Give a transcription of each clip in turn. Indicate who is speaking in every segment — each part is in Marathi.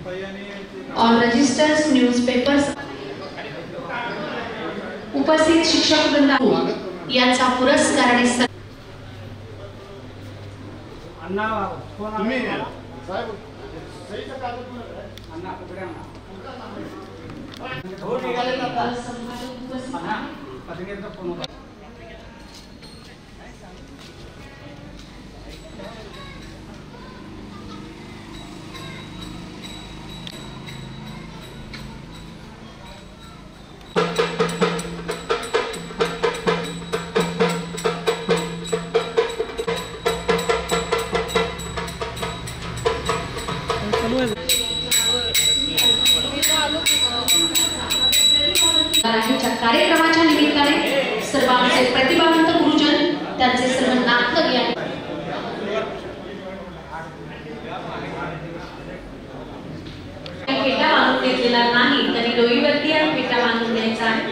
Speaker 1: ऑल रजिस्टर्स न्यूजपेपर्स उपस्थित शिक्षक वृंद यांचा पुरस्कार आणि कार्यक्रमाच्या निमित्ताने सर्वांचे प्रतिभावंत गुरुजन त्यांचे सर्व नातलग या पेटा बांधून घेतलेला नाही तरी डोईवरती पेटा बांधून घ्यायचा आहे.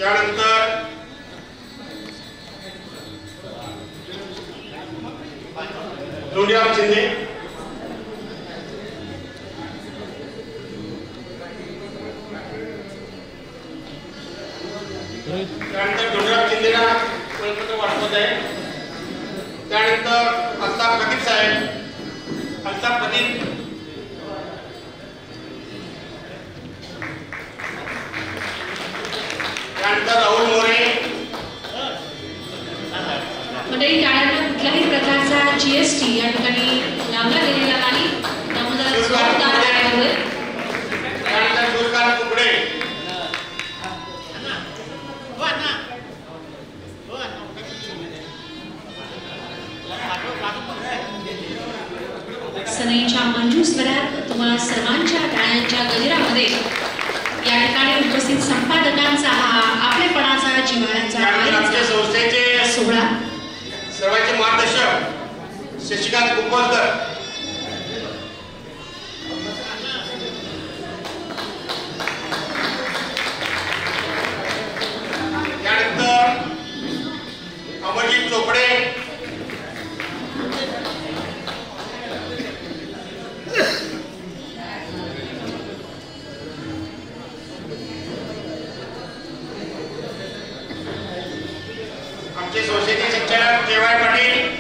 Speaker 2: त्यानंतर धोंडीराम शिंदे, त्यानंतर धोंडीराम शिंदेला ओळखपत्र वाटवत आहे. त्यानंतर अल्ताफ प्रदीप साहेब, अल्ताफ प्रदीप, त्यानंतर राहुल मोरे.
Speaker 1: मंडळी टाळ्यांना कुठल्याही प्रकारचा जीएसटी या ठिकाणी लावला गेलेला नाही, त्यामुळे जबाबदार आहे.
Speaker 2: त्यानंतर सूर्यकांत कुकडे,
Speaker 1: सनईच्या मंजू स्वरात तुम्हाला सर्वांच्या टाळ्यांच्या गजरामध्ये या ठिकाणी उपस्थित संपादकांचा हा आपलेपणाचा जिव्हाळ्याचा
Speaker 2: संस्थेचे
Speaker 1: सोहळा
Speaker 2: सर्वांचे मार्गदर्शक शशिकांत कुंभलकर, त्यानंतर अमरजीत चोपडे, आमचे संस्थेचे शिक्षक के.वाय. पाटील,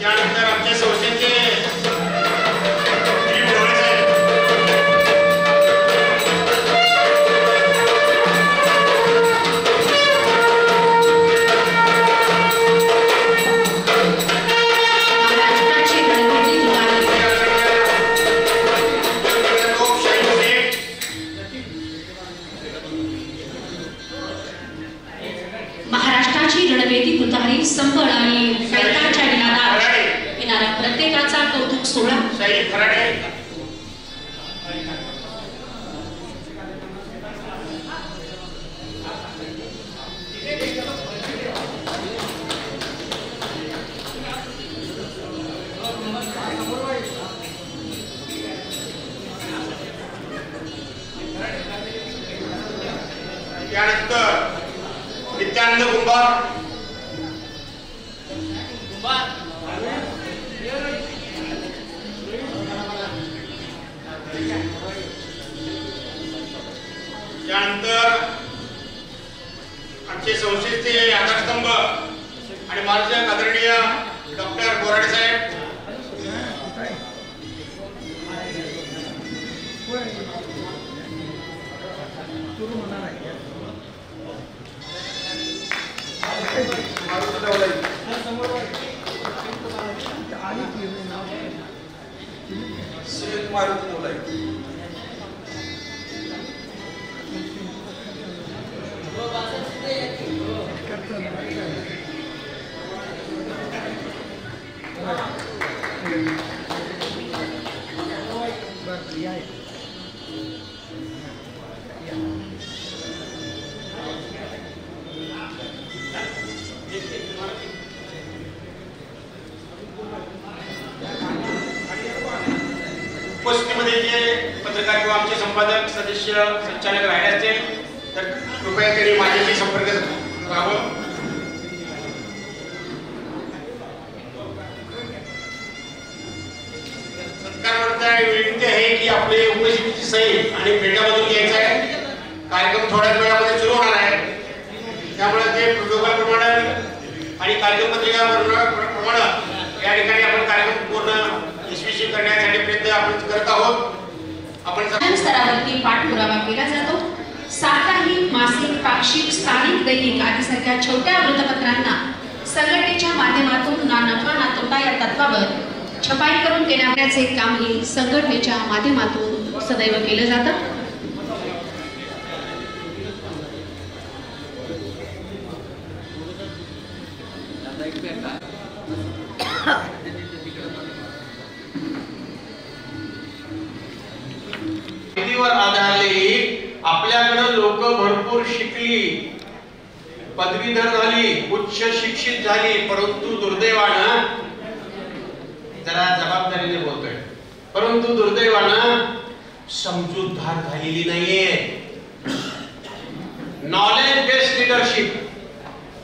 Speaker 2: त्यानंतर आमच्या संस्थेचे
Speaker 1: महाराष्ट्राची रणवेदी तुतारी संबळ आणि फैताच्या निनादात येणारा प्रत्येकाचा कौतुक सोहळा.
Speaker 2: त्यानंतर नित्यानंद कुंभार, त्यानंतर आमचे संस्थेचे आधारस्तंभ आणि मार्गदर्शक आदरणीय डॉक्टर बोराडे साहेब,
Speaker 3: सुयोग मारुती बोलाय
Speaker 2: उपस्थितीमध्ये जे पत्रकार किंवा आमचे संपादक सदस्य संचालक राहिले असतील तर कृपया त्यांनी माझ्याशी संपर्क करावं. सत्कारवरता विनंती आहे की आपले उपस्थितीची सही आणि पेटामधून घ्यायचा आहे. कार्यक्रम थोड्याच वेळामध्ये सुरू होणार आहे, त्यामुळे ते प्रोटोकॉल प्रमाणे आणि कार्यक्रम पत्रिका प्रमाणे या ठिकाणी आपण कार्यक्रम पूर्ण यशस्वी करण्यासाठी प्रयत्न आपण करत आहोत. आपण
Speaker 1: स्तरावरती पाठपुरावा केला जातो. साप्ताहिक, मासिक, पाक्षिक, स्थानिक दैनिक आदीसारख्या छोट्या वृत्तपत्रांना संघटनेच्या माध्यमातून ना नफा ना तोटा या तत्वावर छपाई करून देण्याचे कामही संघटनेच्या माध्यमातून सदैव केलं जातं.
Speaker 4: आधारलेली आपल्याकडे लोक भरपूर शिकली, पदवीधर झाली, उच्च शिक्षित झाली, परंतु दुर्दैवानं, जरा जबाबदारीने बोलतोय, परंतु दुर्दैवानं समजूतदार झालेली नाहीये. नॉलेज बेस्ड लिडरशिप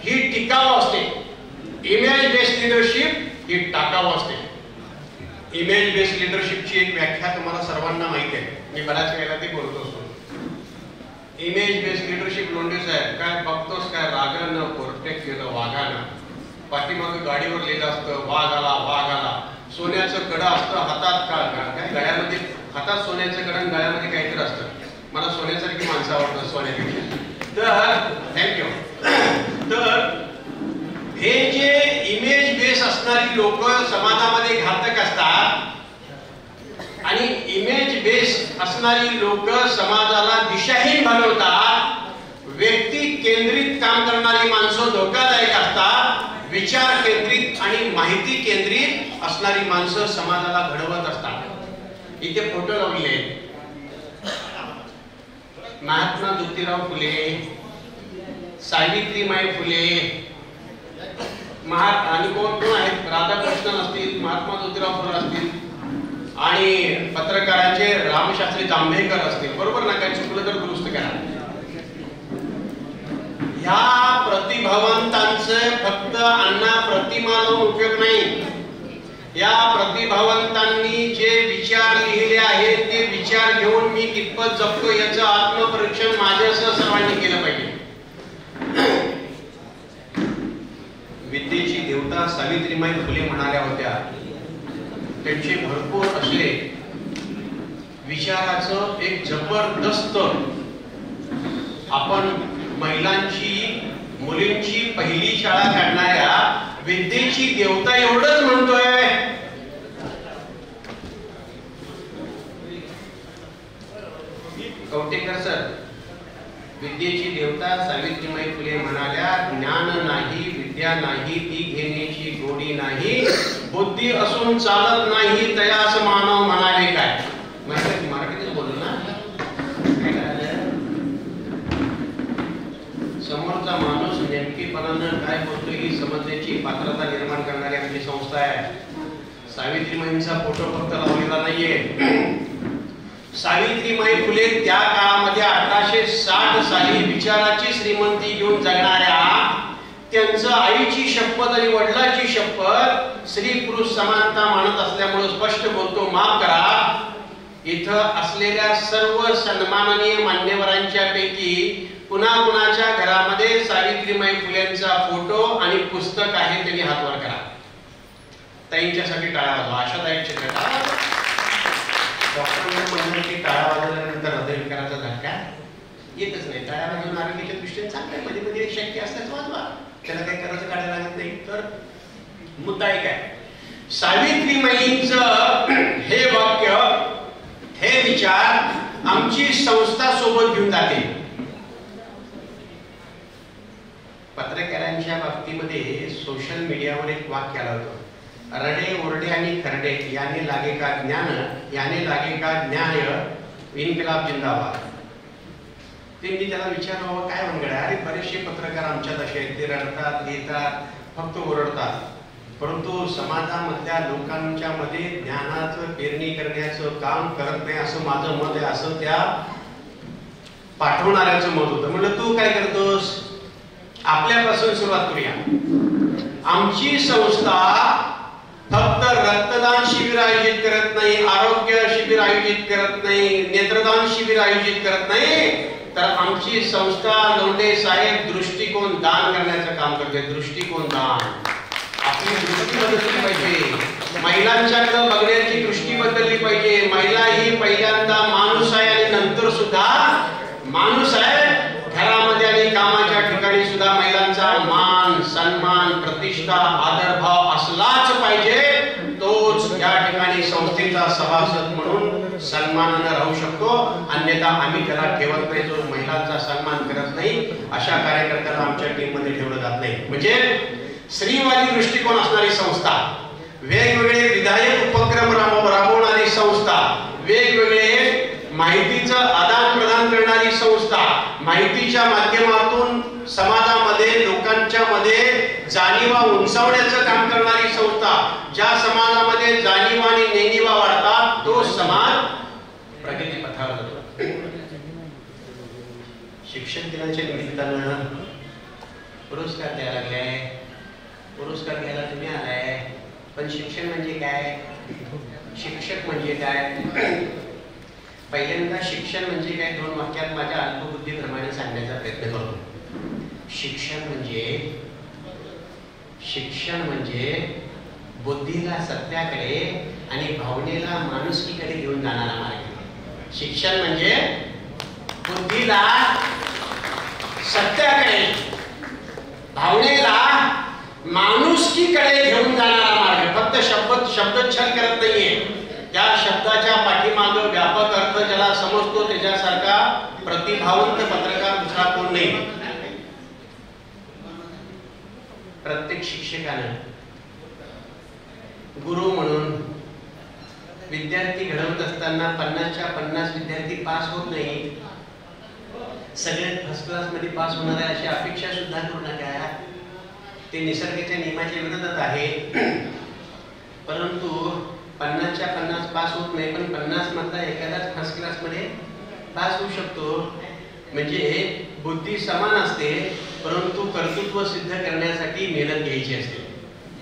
Speaker 4: ही टिकाऊ असते, इमेज बेस्ड लिडरशिप ही टाकाऊ असते. इमेज बेस्ड लिडरशिपची एक व्याख्या तुम्हाला सर्वांना माहिती आहे, मी बऱ्याच वेळेला ती बोलतो असतो. इमेज बेस्ड लिडरशिप लोंढे साहेब काय बघतोस काय, रागानं प्रोटेक्ट केलं वाघानं, पाठीमागं गाडीवर लिहिलं असतं वाघ आला वाघ आला, सोन्याचं कडं असतं हातात, काय गळ्यामध्ये, हातात सोन्याचं कडं आणि गळ्यामध्ये काहीतरी असतं. मला सोन्यासारखी माणसं आवडतात सोन्यापेक्षा. तर थँक्यू. तर हे जे इमेज बेस असणारी लोक समाजामध्ये घातक असतात आणि इमेज बेस असणारी लोक समाजाला दिशाहीन बनवतात. व्यक्ती केंद्रित काम करणारी माणसं धोकादायक असतात. विचार केंद्रित आणि माहिती केंद्रित असणारी माणसं समाजाला घडवत असतात. इथे फोटो लावले महात्मा ज्योतिराव फुले, सावित्रीबाई फुले, आणि कोण आहेत, राधाकृष्णन असतील, महात्मा ज्योतिराव फुले असतील आणि पत्रकारांचे रामशास्त्री जांभेकर असतील, बरोबर ना? काही चुकलं तर दुरुस्त करा. ह्या प्रतिभावंतांचे फक्त अण्णा प्रतिमा लावून उपयोग नाही. या प्रतिभावंतांनी जे विचार लिहिले आहेत ते विचार घेऊन मी कितपत जगतो याचं आत्मपरीक्षण माझ्यासह सर्वांनी केलं पाहिजे. विद्येची देवता सावित्रीबाई फुले म्हणाल्या होत्या, त्यांचे भरपूर असले विचाराचं एक जबरदस्त, आपण महिलांची मुलींची पहिली शाळा काढणाऱ्या विद्येची देवता एवढंच म्हणतोय. कवटेकर सर, विद्येची देवता सावित्रीबाई फुले म्हणाल्या, ज्ञान नाही विद्या नाही ती घेण्याची गोडी नाही, बुद्धी असून चालत नाही तयास मानव म्हणाले. काय मराठीतच बोललो ना? समोरचा माणूस नेमकेपणानं काय बोलतोय ही समजण्याची पात्रता निर्माण करणारी आमची संस्था आहे. सावित्रीबाईंचा फोटो फक्त लावलेला नाहीये. सावित्रीबाई फुले त्या काळामध्ये 1860 साली विचाराची श्रीमंती घेऊन जगणाऱ्या, त्यांचं आईची शपथ आणि वडिलाची शपथ स्त्री पुरुष समानता मानत असल्यामुळे स्पष्ट बोलतो, माफ करा. इथं असलेल्या सर्व सन्माननीय मान्यवरांच्या पैकी पुन्हा कुणाच्या घरामध्ये सावित्रीबाई फुलेंचा फोटो आणि पुस्तक आहे त्यांनी हात वर करा. ताईंच्यासाठी टाळ्या वाजवा. आशाताईंचे डॉक्टर म्हणून की टाळ्या वाजवल्यानंतर हृदयविकाराचा धक्का येतच नाही. टाळ्या वाजवून आरोग्याच्या दृष्टीने चांगलं, मध्ये मध्ये शक्य असल्यास वाजवा, त्याला काही करायचं काढायला लागत नाही. तर मुद्दा एक आहे, सावित्रीमाईंचं हे वाक्य, हे विचार आमची संस्था सोबत घेऊन जाते. पत्रकारांच्या बाबतीमध्ये सोशल मीडियावर एक वाक्य आलं होतं, रडे ओरडे आणि खरडे याने लागे का ज्ञान, याने लागे का न्याय, इन्कलाब जिंदाबाद. ते मी त्याला विचारावं काय म्हणगड आहे. अरे बरेचसे पत्रकार आमच्यात असे आहेत, ते रडतात, लिहितात, फक्त ओरडतात, परंतु समाजामधल्या लोकांच्या मध्ये ज्ञानाचं पेरणी करण्याचं काम करत नाही असं माझं मत आहे, असं त्या पाठवणाऱ्याचं मत होतं. म्हणलं तू काय करतोस, आपल्यापासून सुरुवात करूया. आमची संस्था फक्त रक्तदान शिबिर आयोजित करत नाही, आरोग्य शिबिर आयोजित करत नाही, नेत्रदान शिबिर आयोजित करत नाही, तर आमची संस्था लोंढे साहेब दृष्टिकोन दान करण्याचं काम करते. दृष्टिकोन दान, आपली दृष्टी बदलली पाहिजे, महिलांच्याकडे बघण्याची दृष्टी बदलली पाहिजे. महिला ही पहिल्यांदा माणूस आहे आणि नंतर सुद्धा माणूस आहे. घरामध्ये आणि कामाच्या ठिकाणी सुद्धा महिलांचा मान, सन्मान, प्रतिष्ठा, आदरभाव असलाच पाहिजे. तोच या ठिकाणी संस्थेचा सभासद म्हणून सन्मानाने राहू शकतो. अन्यथा आम्ही त्याला ठेवत नाही, जो महिलांचा सन्मान करत नाही अशा कार्यकर्त्याला आमच्या टीम मध्ये ठेवलं जात नाही. म्हणजे स्त्रीवादी दृष्टिकोन असणारी संस्था, वेगवेगळे विधायक उपक्रम राबवणारी संस्था, वेगवेगळे माहितीचं आदान प्रदान करणारी संस्था, माहितीच्या माध्यमातून समाजामध्ये लोकांच्या मध्ये जाणीवा उंचावण्याचं काम करणारी संस्था. ज्या समाजामध्ये जाणीवा आणि नेणीवा वाढतात तो समाज प्रगती पथावर जातो. शिक्षक दिनाच्या निमित्तानं पुरस्कार द्यायला लागलाय, पुरस्कार घ्यायला तुम्ही आलाय, पण शिक्षण म्हणजे काय, शिक्षक म्हणजे काय. पहिल्यांदा शिक्षण म्हणजे काय दोन वाक्यात माझ्या अल्पबुद्धीप्रमाणे सांगण्याचा प्रयत्न करतो. शिक्षण म्हणजे बुद्धीला सत्याकडे आणि भावनेला माणुसकीकडे घेऊन जाणारा मार्ग. शिक्षण म्हणजे बुद्धीला सत्याकडे, भावनेला माणुसकीकडे घेऊन जाणारा मार्ग. फक्त शब्दच्छल करत नाहीये, त्या शब्दाच्या पाठीमागे व्यापक अर्थ ज्याला समजतो त्याच्यासारखा प्रतिभावंत पत्रकार दुसरा कोण नाही. प्रत्येक शिक्षकानं गुरु म्हणून विद्यार्थी घडवत असताना 50च्या 50 विद्यार्थी पास होत नाही, सगळे फर्स्ट क्लास मध्ये पास होणार आहे अशी अपेक्षा सुद्धा करू नका. ते निसर्गाच्या नियमाच्या विरोधात आहे. परंतु 50च्या 50 पास होत नाही, पण 50 मधला एखादाच फर्स्ट क्लास मध्ये पास होऊ शकतो. म्हणजे बुद्धी समान असते, परंतु कर्तृत्व सिद्ध करण्यासाठी मेहनत घ्यायची असते.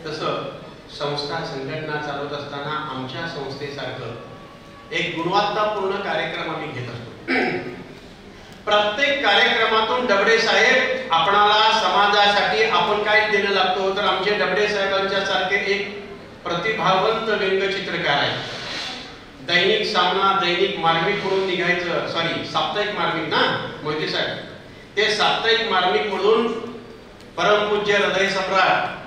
Speaker 4: तसं संस्था संघटना चालवत असताना आमच्या संस्थेसारखं एक गुणवत्तापूर्ण कार्यक्रम आम्ही घेत असतो. प्रत्येक कार्यक्रमातून डबडे साहेब आपणाला समाजासाठी आपण काय देणं लागतो, तर आमचे डबडे साहेबांच्या सारखे एक प्रतिभावंत व्यंगचित्रकार आहे. दैनिक सामना, दैनिक मार्मिक म्हणून निघायचं, सॉरी साप्ताहिक मार्मिक ना मोहिते साहेब, ते साप्ताहिक मार्मिक म्हणून परमपूज्य हृदय सम्राट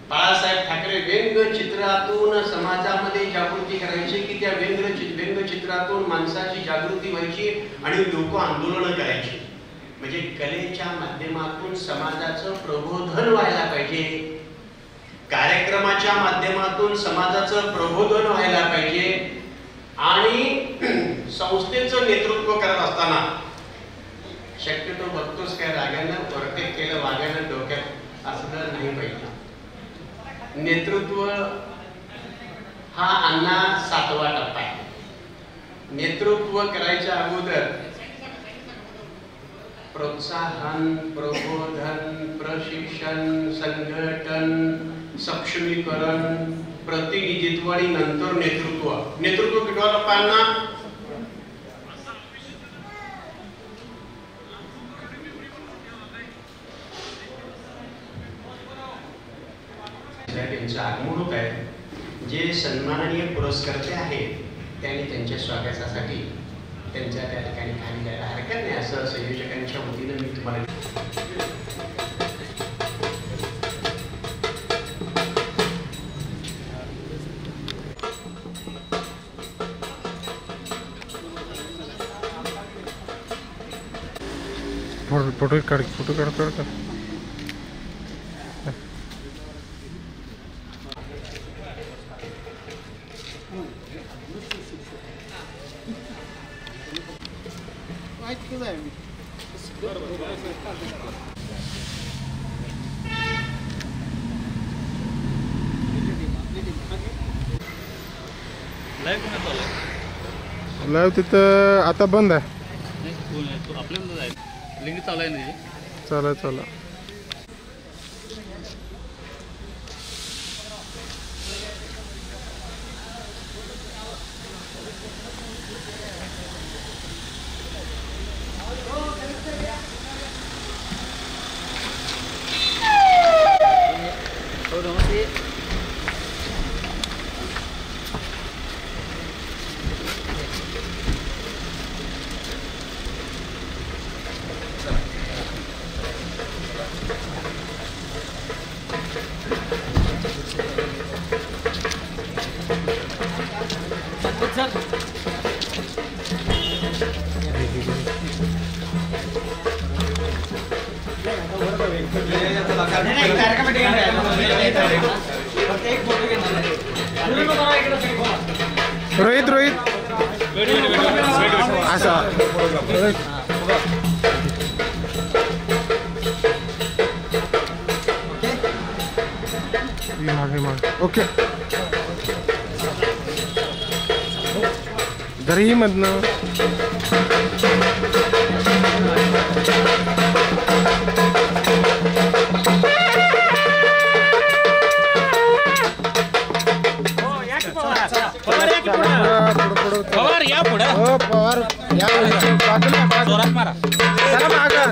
Speaker 4: बाळासाहेब ठाकरे व्यंगचित्रातून समाजामध्ये जागृती करायची, की त्या व्यंगचित्रातून माणसाची जागृती व्हायची आणि लोक आंदोलन करायची. म्हणजे कलेच्या माध्यमातून समाजाचं प्रबोधन व्हायला पाहिजे, कार्यक्रमाच्या माध्यमातून समाजाचं प्रबोधन व्हायला पाहिजे. आणि संस्थेचं नेतृत्व करत असताना शक्यतो बघतोच काय रागानं परफेक्ट केलं, वागानं डोक्यात असलं नाही पाहिजे. नेतृत्व हा अन्ना 7वा टप्पा आहे. नेतृत्व करायच्या अगोदर प्रोत्साहन, प्रबोधन, प्रशिक्षण, संघटन, सक्षमीकरण, प्रतिनिधित्व आणि नंतर नेतृत्व. नेतृत्व कितवा टप्पा आहे? त्यांचं आगमन होत आहे. जे सन्माननीय पुरस्कर्ते आहेत त्यांनी त्यांच्या स्वागतासाठी त्यांच्या त्या ठिकाणी खाली जायला हरकत नाही असं संयोजकांच्या वतीनं मी तुम्हाला.
Speaker 3: फोटो काढ लाईव्ह तिथं आता बंद आहे.
Speaker 5: लिंक चालू आहे ना.
Speaker 3: चला रोहित असा मागे ओके घरी मधनं
Speaker 5: पवार या पुढे.
Speaker 3: हो पवार या जोरात मारा. चला मागा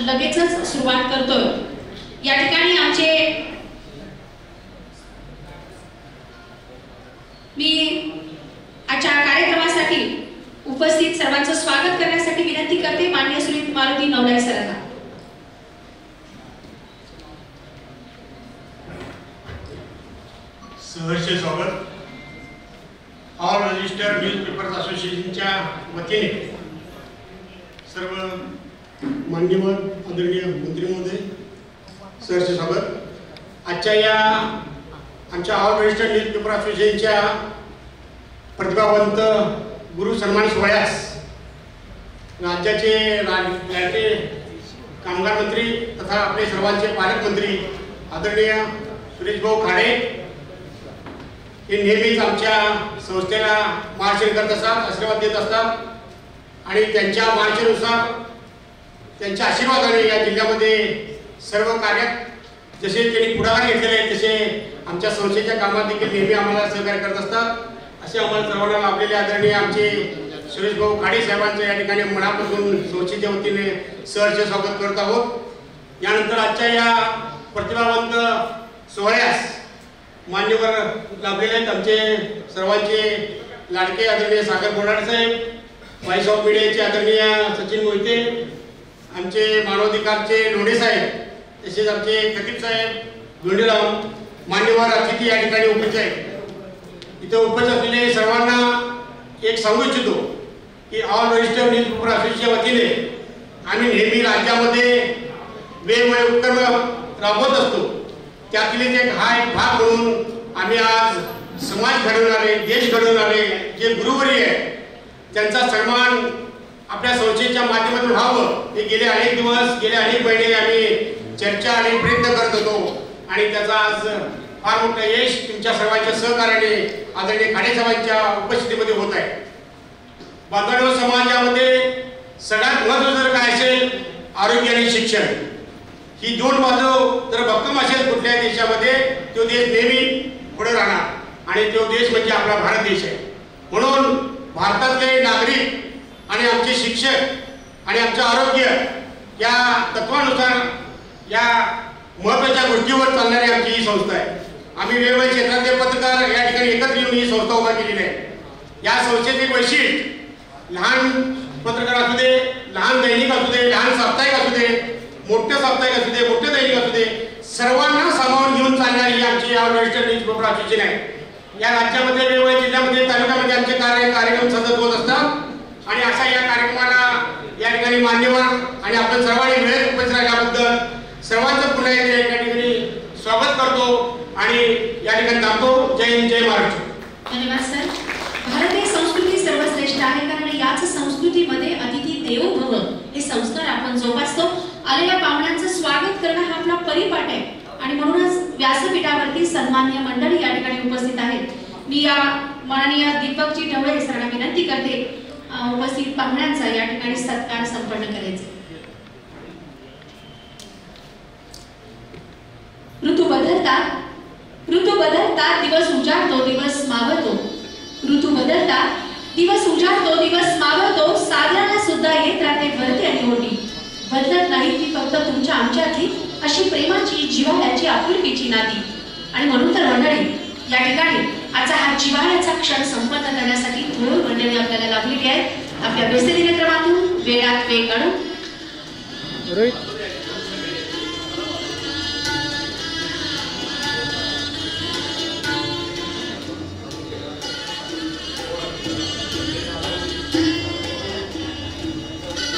Speaker 1: लगेचच सुरुवात करतोय. या ठिकाणी आमचे मी आजच्या कार्यक्रमासाठी मारुती नवलाई सरांना.
Speaker 2: सहर्ष स्वागत. ऑल रजिस्टर्ड न्यूजपेपर्स असोसिएशनच्या वतीने सर्व मान्यवर आदरणीय मंत्री महोदय सहर्ष स्वागत. आजच्या या आमच्या ऑल रजिस्टर्ड न्यूजपेपर असोसिएशनच्या प्रतिभावंत गुरु सन्मान सोहळ्यास राज्याचे लाडके कामगार मंत्री तथा आपले सर्वांचे पालकमंत्री आदरणीय सुरेश भाऊ खाडे हे नेहमीच आमच्या संस्थेला मार्गदर्शन करत असतात, आशीर्वाद देत असतात आणि त्यांच्या मार्गदर्शनानुसार त्यांच्या आशीर्वादाने या जिल्ह्यामध्ये सर्व कार्यात जसे त्यांनी पुढाकार घेतलेले आहेत तसे आमच्या संस्थेच्या कामात देखील नेहमी आम्हाला सहकार्य करत असतात. असे आम्हाला सर्वांना लाभलेले आदरणीय आमचे सुरेश भाऊ खाडे साहेबांचं या ठिकाणी मनापासून संस्थेच्या वतीने सहर्ष स्वागत करत आहोत. यानंतर आजच्या या प्रतिभावंत सोहळ्यास मान्यवर लाभलेले आहेत आमचे सर्वांचे लाडके आदरणीय सागर बोराडे साहेब, व्हाईस ऑफ मीडियाचे आदरणीय सचिन मोहिते, आमचे मानवाधिकारचे लोढे साहेब, तसेच आमचे खतीब साहेब गोंडेराव, मान्यवर अतिथी या ठिकाणी उपस्थित आहेत. इथे उपस्थित असलेले सर्वांना एक सांगू इच्छितो की ऑल रजिस्टर्ड न्यूजपेपर असोसिएशनच्या वतीने आम्ही नेहमी राज्यामध्ये वेगवेगळे उपक्रम राबवत असतो. त्यातलेच एक भाग म्हणून आम्ही आज समाज घडवणारे, देश घडवणारे जे गुरुवर्य आहेत त्यांचा सन्मान आपल्या संस्थेच्या माध्यमातून व्हावं हे गेले अनेक दिवस, गेले अनेक महिने आम्ही चर्चा आणि प्रयत्न करत होतो आणि त्याचा आज फार मोठं यश तुमच्या सर्वांच्या सहकार्याने आदरणीय खाडे साहेबांच्या उपस्थितीमध्ये होत आहे. बांधव समाजामध्ये सगळ्यात महत्त्वाचं काय असेल, आरोग्य आणि शिक्षण. ही दोन बाजू जर भक्कम असेल कुठल्याही देशामध्ये तो देश नेहमी पुढे राहणार आणि तो देश म्हणजे आपला भारत देश आहे. म्हणून भारतातले नागरिक आणि आमचे शिक्षक आणि आमचं आरोग्य या तत्वानुसार या महत्त्वाच्या गोष्टीवर चालणारी आमची ही संस्था आहे. आम्ही वेगवेगळ्या क्षेत्रातले पत्रकार या ठिकाणी एकत्र येऊन ही संस्था उभा केलेली आहे. या संस्थेचे वैशिष्ट्य लहान पत्रकार असू दे, लहान दैनिक असू दे, लहान साप्ताहिक असू दे, मोठे साप्ताहिक असू दे, मोठे दैनिक असू दे, सर्वांना सामावून घेऊन चालणारी ही आमची ऑल रजिस्टर्ड न्यूजपेपर असोसिएशन आहे. या राज्यामध्ये वेगवेगळ्या जिल्ह्यामध्ये तालुक्यामध्ये आमचे कार्यक्रम सतत होत असतात आणि अशा या कार्यक्रमाला या ठिकाणी मान्यवर आणि आपण सर्वांनी वेळेत उपस्थित राहिल्याबद्दल सर्वांचं पुन्हा एकदा या ठिकाणी स्वागत करतो आणि या ठिकाणी थांबतो. जय हिंद, जय महाराष्ट्र.
Speaker 1: धन्यवाद सर. भारतीय संस्कृती सर्वश्रेष्ठ आहे कारण याच संस्कृतीमध्ये अतिथी देवो भव हे संस्कार आपण जोपासतो. आलेल्या पाहुण्यांचं स्वागत करणं हा आपला परिपाठ आहे आणि म्हणूनच व्यासपीठावरती सन्माननीय मंडळी या ठिकाणी उपस्थित आहेत. मी या माननीय दीपकजी ढवळे सरांना विनंती करते उपस्थित पाहुण्यांचा या ठिकाणी सत्कार संपन्न करायचा. ऋतू बदलतात, दिवस उजाडतो, दिवस मावळतो. ऋतू बदलतात, दिवस उजाडतो, दिवस मावळतो. सागराला सुद्धा येत राहते भरती आणि ओढी. बदलत नाही ती फक्त तुमच्या आमच्यातली अशी प्रेमाची, जिव्हाळ्याची, आपुलकीची नाती. आणि म्हणून तर मंडळी या ठिकाणी आजचा हा जिव्हाळ्याचा क्षण संपन्न करण्यासाठी थोर मंडळी आपल्याला लाभलेली आहेत. आपल्या व्यस्त दिनक्रमातून वेळात वेळ काढून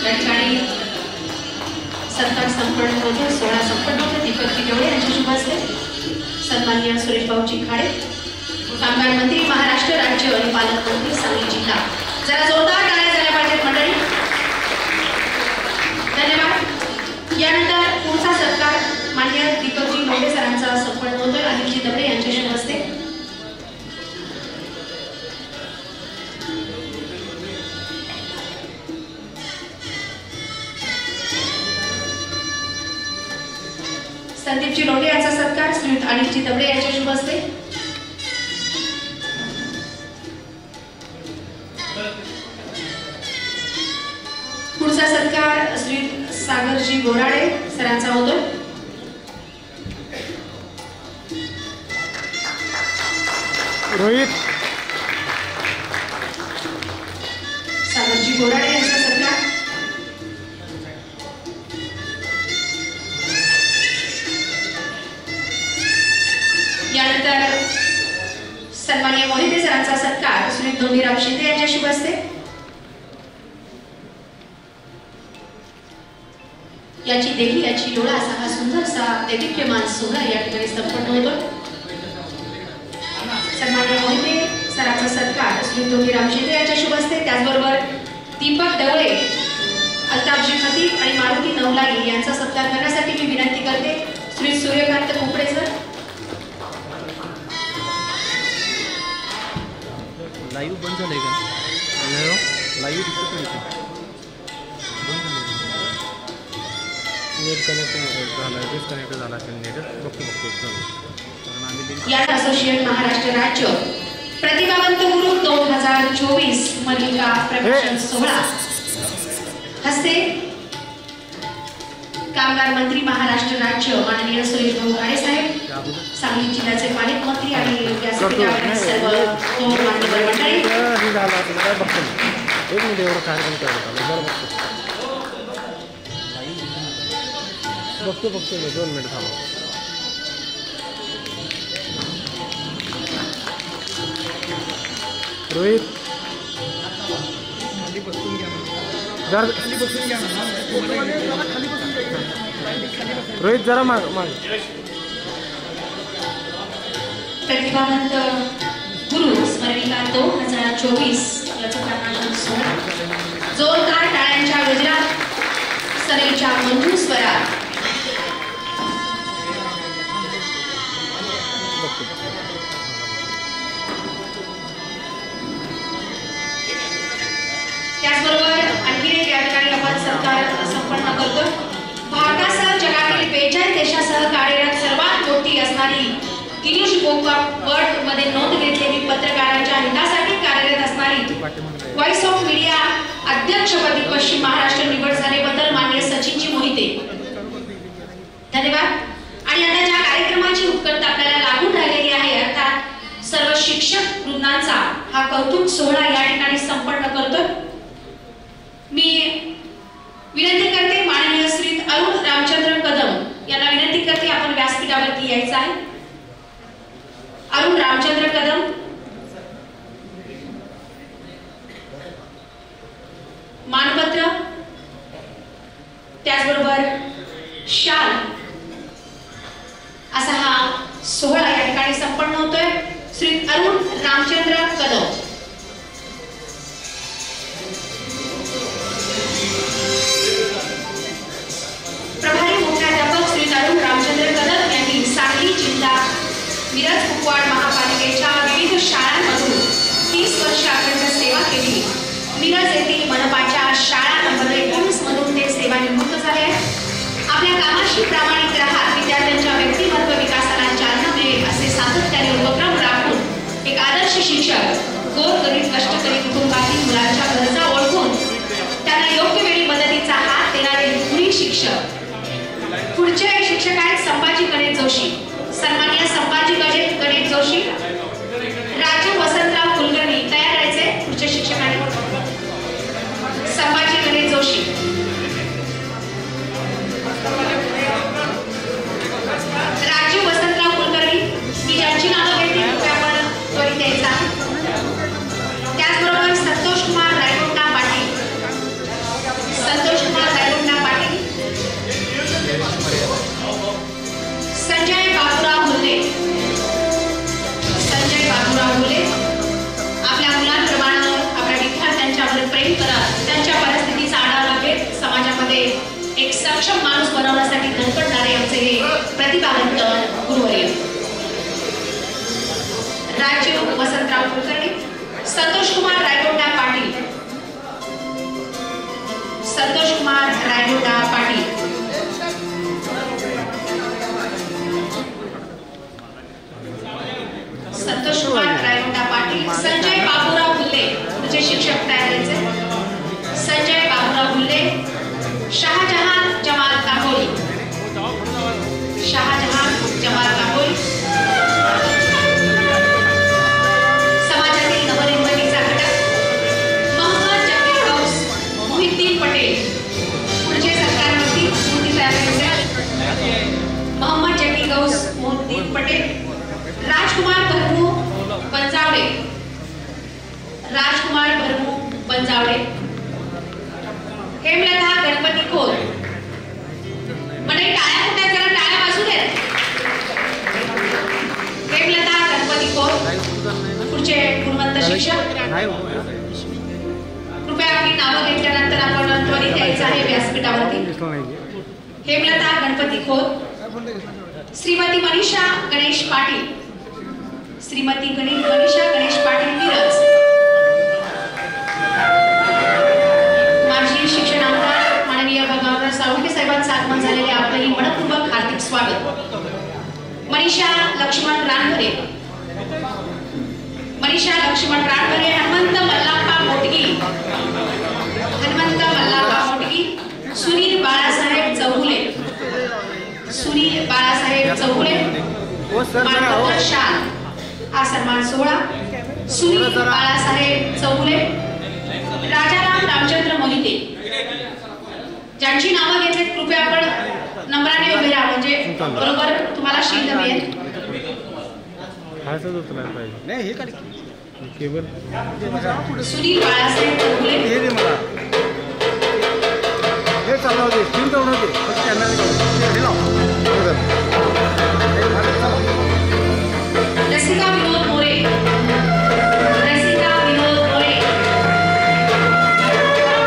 Speaker 1: या ठिकाणी सत्कार संपन्न होतो. सोहळा संपन्न होतो. दीपकजी ढवळे यांच्या शुभ हस्ते सन्माननीय सुरेश भाऊजी खाडे, कामगार मंत्री, महाराष्ट्र राज्य आणि पालकमंत्री, सांगली जिल्हा. जरा जोरदार टाळ्या झाल्या पाहिजेत मंडळी. धन्यवाद. यानंतर पुढचा सत्कार माननीय दीपकजी ढवळे सरांचा संपन्न होतोय. अनिलजी दबडे यांच्या शुभ हस्ते. संदीपजी लोंढे यांचा सत्कार श्रीयुत अनिलजी दबडे यांच्या शुभ हस्ते. पुढचा सत्कार श्रीयुत सागरजी बोराडे सरांचा होतो.
Speaker 3: रोहित
Speaker 1: सागरजी बोराडे यांचा सत्कार. श्री धोंडीराम शिंदे यांच्या शुभ हस्ते याची देही याची डोळा असा हा सुंदरसा दैदिप्यमान सोहळा या ठिकाणी संपन्न होतो. सन्माननीय मोहिते सरांचा सत्कार श्री धोंडीराम शिंदे यांच्या शुभ हस्ते, त्याचबरोबर दीपक डवळे, अल्ताफजी खतीब आणि मारुती नवलागी यांचा सत्कार करण्यासाठी मी विनंती करते श्री सूर्यकांत कुपडे सर.
Speaker 3: लाईव्ह बंद झालंय का? लाईव्ह दिसत नाही बंद झालं. नेट कनेक्ट झालं, डिस्कनेक्ट झाला असेल नेट. बघतो
Speaker 1: या असोसिएट महाराष्ट्र राज्य प्रतिभावंत गुरु 2024 मल्लिका प्रकाशन सोहळा हस्ते कामगार मंत्री महाराष्ट्र राज्य माननीय सुरेश भाऊ घाडे साहेब, सांगली जिल्ह्याचे पालकमंत्री आणि व्यासपीठावरील सर्व मान्यवर मंडळी.
Speaker 3: बघतो 2 मिनिट थांबा. रोहित रोहित जरा माग
Speaker 1: प्रतिभावंत गुरु स्मरणिका 2024 याचं प्रकाशन सोहळा जोरदार टाळ्यांच्या गजरात सनईच्या मंजूर स्वरात त्याचबरोबर आणखी एक या ठिकाणी आपण सत्कार संपन्न करतो. भारतासह जगातील 42 देशासह कार्यरत सर्वात मोठी असणारी गिनीज बुक ऑफ वर्ल्ड मध्ये नोंद घेतलेली पत्रकारांच्या हितासाठी कार्यरत असणारी व्हॉइस ऑफ मीडिया अध्यक्षपदी पश्चिम महाराष्ट्र निवड झाल्याबद्दल माननीय सचिनजी मोहिते धन्यवाद. आणि आता ज्या कार्यक्रमाची उत्कटता आपल्याला लागून राहिलेली आहे अर्थात सर्व शिक्षक वृंदांचा हा कौतुक सोहळा या ठिकाणी संपन्न करतो. मी विनंती करते माननीय श्री अरुण रामचंद्र कदम यांना विनंती करते आपण व्यासपीठावरती यायचं आहे. अरुण रामचंद्र कदम मानपत्र त्याचबरोबर शाल असा हा सोहळा या ठिकाणी संपन्न होतोय. श्री अरुण रामचंद्र कदम. प्रभारी मुख्याध्यापक श्री अरुण रामचंद्र कदम यांनी सांगली जिल्हा मिरज कुपवाड महापालिकेच्या विविध शाळांमधून 30 वर्ष अखंड सेवा केली. मिरज येथील मनपाच्या शाळा नंबर 19 मधून ते सेवानिवृत्त झाले आहेत. आपल्या कामाशी प्रामाणिक राहत विद्यार्थ्यांच्या व्यक्तिमत्व विकासाला चालना मिळेल असे सातत्याने उपक्रम राबवून एक आदर्श शिक्षक गोरगरीब कष्टकरी कुटुंबातील मुलांच्या गरजा ओळखून त्यांना योग्य वेळी मदतीचा हात देणारे गुणी शिक्षक. पुढचे शिक्षक आहेत संभाजी गणेश जोशी. सन्माननीय संभाजी गणेश जोशी, राजू वसंतराव कुलकर्णी तयार राहायचे. पुढचे शिक्षक आहेत संभाजी गणेश जोशी, राजू वसंतराव कुलकर्णी. मी ज्यांची नावं घेतली आपण त्वरित द्यायचा आहे. त्याचबरोबर संतोष कुमार रायगोंडा पाटील, संतोष कुमार रायगोंडा पाटील, संजय बाबूराव हुल्ले, संजय बाबूराव हुल्ले. आपल्या मुलांप्रमाणे आपल्या विद्यार्थ्यांच्यावर प्रेम करत त्यांच्या परिस्थितीचा आढावा घेत समाजामध्ये एक सक्षम माणूस बनवण्यासाठी धडपडणारे आमचे हे प्रतिभावंत गुरुवर्य राजीव वसंतराव कुलकर्णी, संतोष कुमार रायगोंडा पाटील, संतोष कुमार रायगोंडा पाटील. संतोष कुमार रायगोंडा पाटील, संजय बाबूराव हुल्ले. तुझे शिक्षक तयार आहेत संजय बाबूराव हुल्ले, शाहजहान जमाल काकोली, शाहजहान जमाल काकोली. समाजातील नवनिर्मितीचा घटक मोहम्मद जकीर गौस मोहिद्दीन पटेल. पुढचे सरकार मंत्री स्मृती तयार मोहम्मद जकीर गौस मोहिद्दीन पटेल. राजकुमार भरमू पंजावडे, राजकुमार भरमू पंजावडे, हेमलता गणपती खोत. म्हणजे टाळ्या कुठे जरा टाळ्या वाजू देत. हेमलता गणपती खोत पुढचे गुणवंत शिक्षक. कृपया आपली नावं घेतल्यानंतर आपण त्वरित यायचं आहे व्यासपीठावरती. हेमलता गणपती खोत, श्रीमती मनीषा गणेश पाटील, श्रीमती मनीषा गणेश पाटील मिरज, माजी शिक्षण आमदार माननीय भगवानराव साळुंखे साहेबांचं आगमन झालेले आपलंही मनपूर्वक हार्दिक स्वागत. मनीषा लक्ष्मण रानघरे, मनीषा लक्ष्मण रानघरे, हनुमंत मल्लाप्पा मोटगी, हनुमंत मल्लाप्पा मोटगी, सुनील बाळासाहेब चौगुले, सुनील बाळासाहेब चौगुले, मानपत्र शाल हा सन्मान सोहळा. सुनील बाळासाहेब चौगुले, राजाराम रामचंद्र मोहिते, ज्यांची नावं घेतलीत कृपया आपण नंबराने उभे राहा म्हणजे बरोबर तुम्हाला शीट मिळेल. सुनील बाळासाहेब चौगुले, रसिका विनोद मोरे, रसिका विनोद मोरे,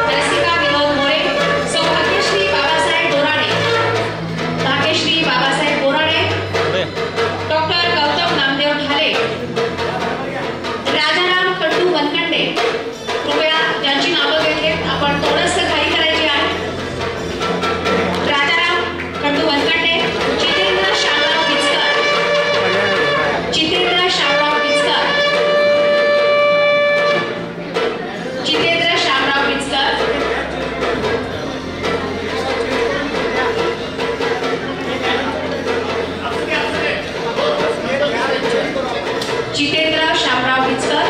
Speaker 1: रसिका विनोद मोरे, सौभाग्यश्री बाबासाहेब बोराडे, भाग्यश्री बाबासाहेब बोराडे, डॉक्टर गौतम नामदेव ढाले, राजाराम खंडू वनखंडे. कृपया ज्यांची नावं घेतलीत आपण थोडंसं घाई करायची आहे. Rajaram Khandu Wankhede, Jitendra Shamrao picture, Jitendra Shamrao picture, Jitendra Shamrao picture, Jitendra Shamrao picture,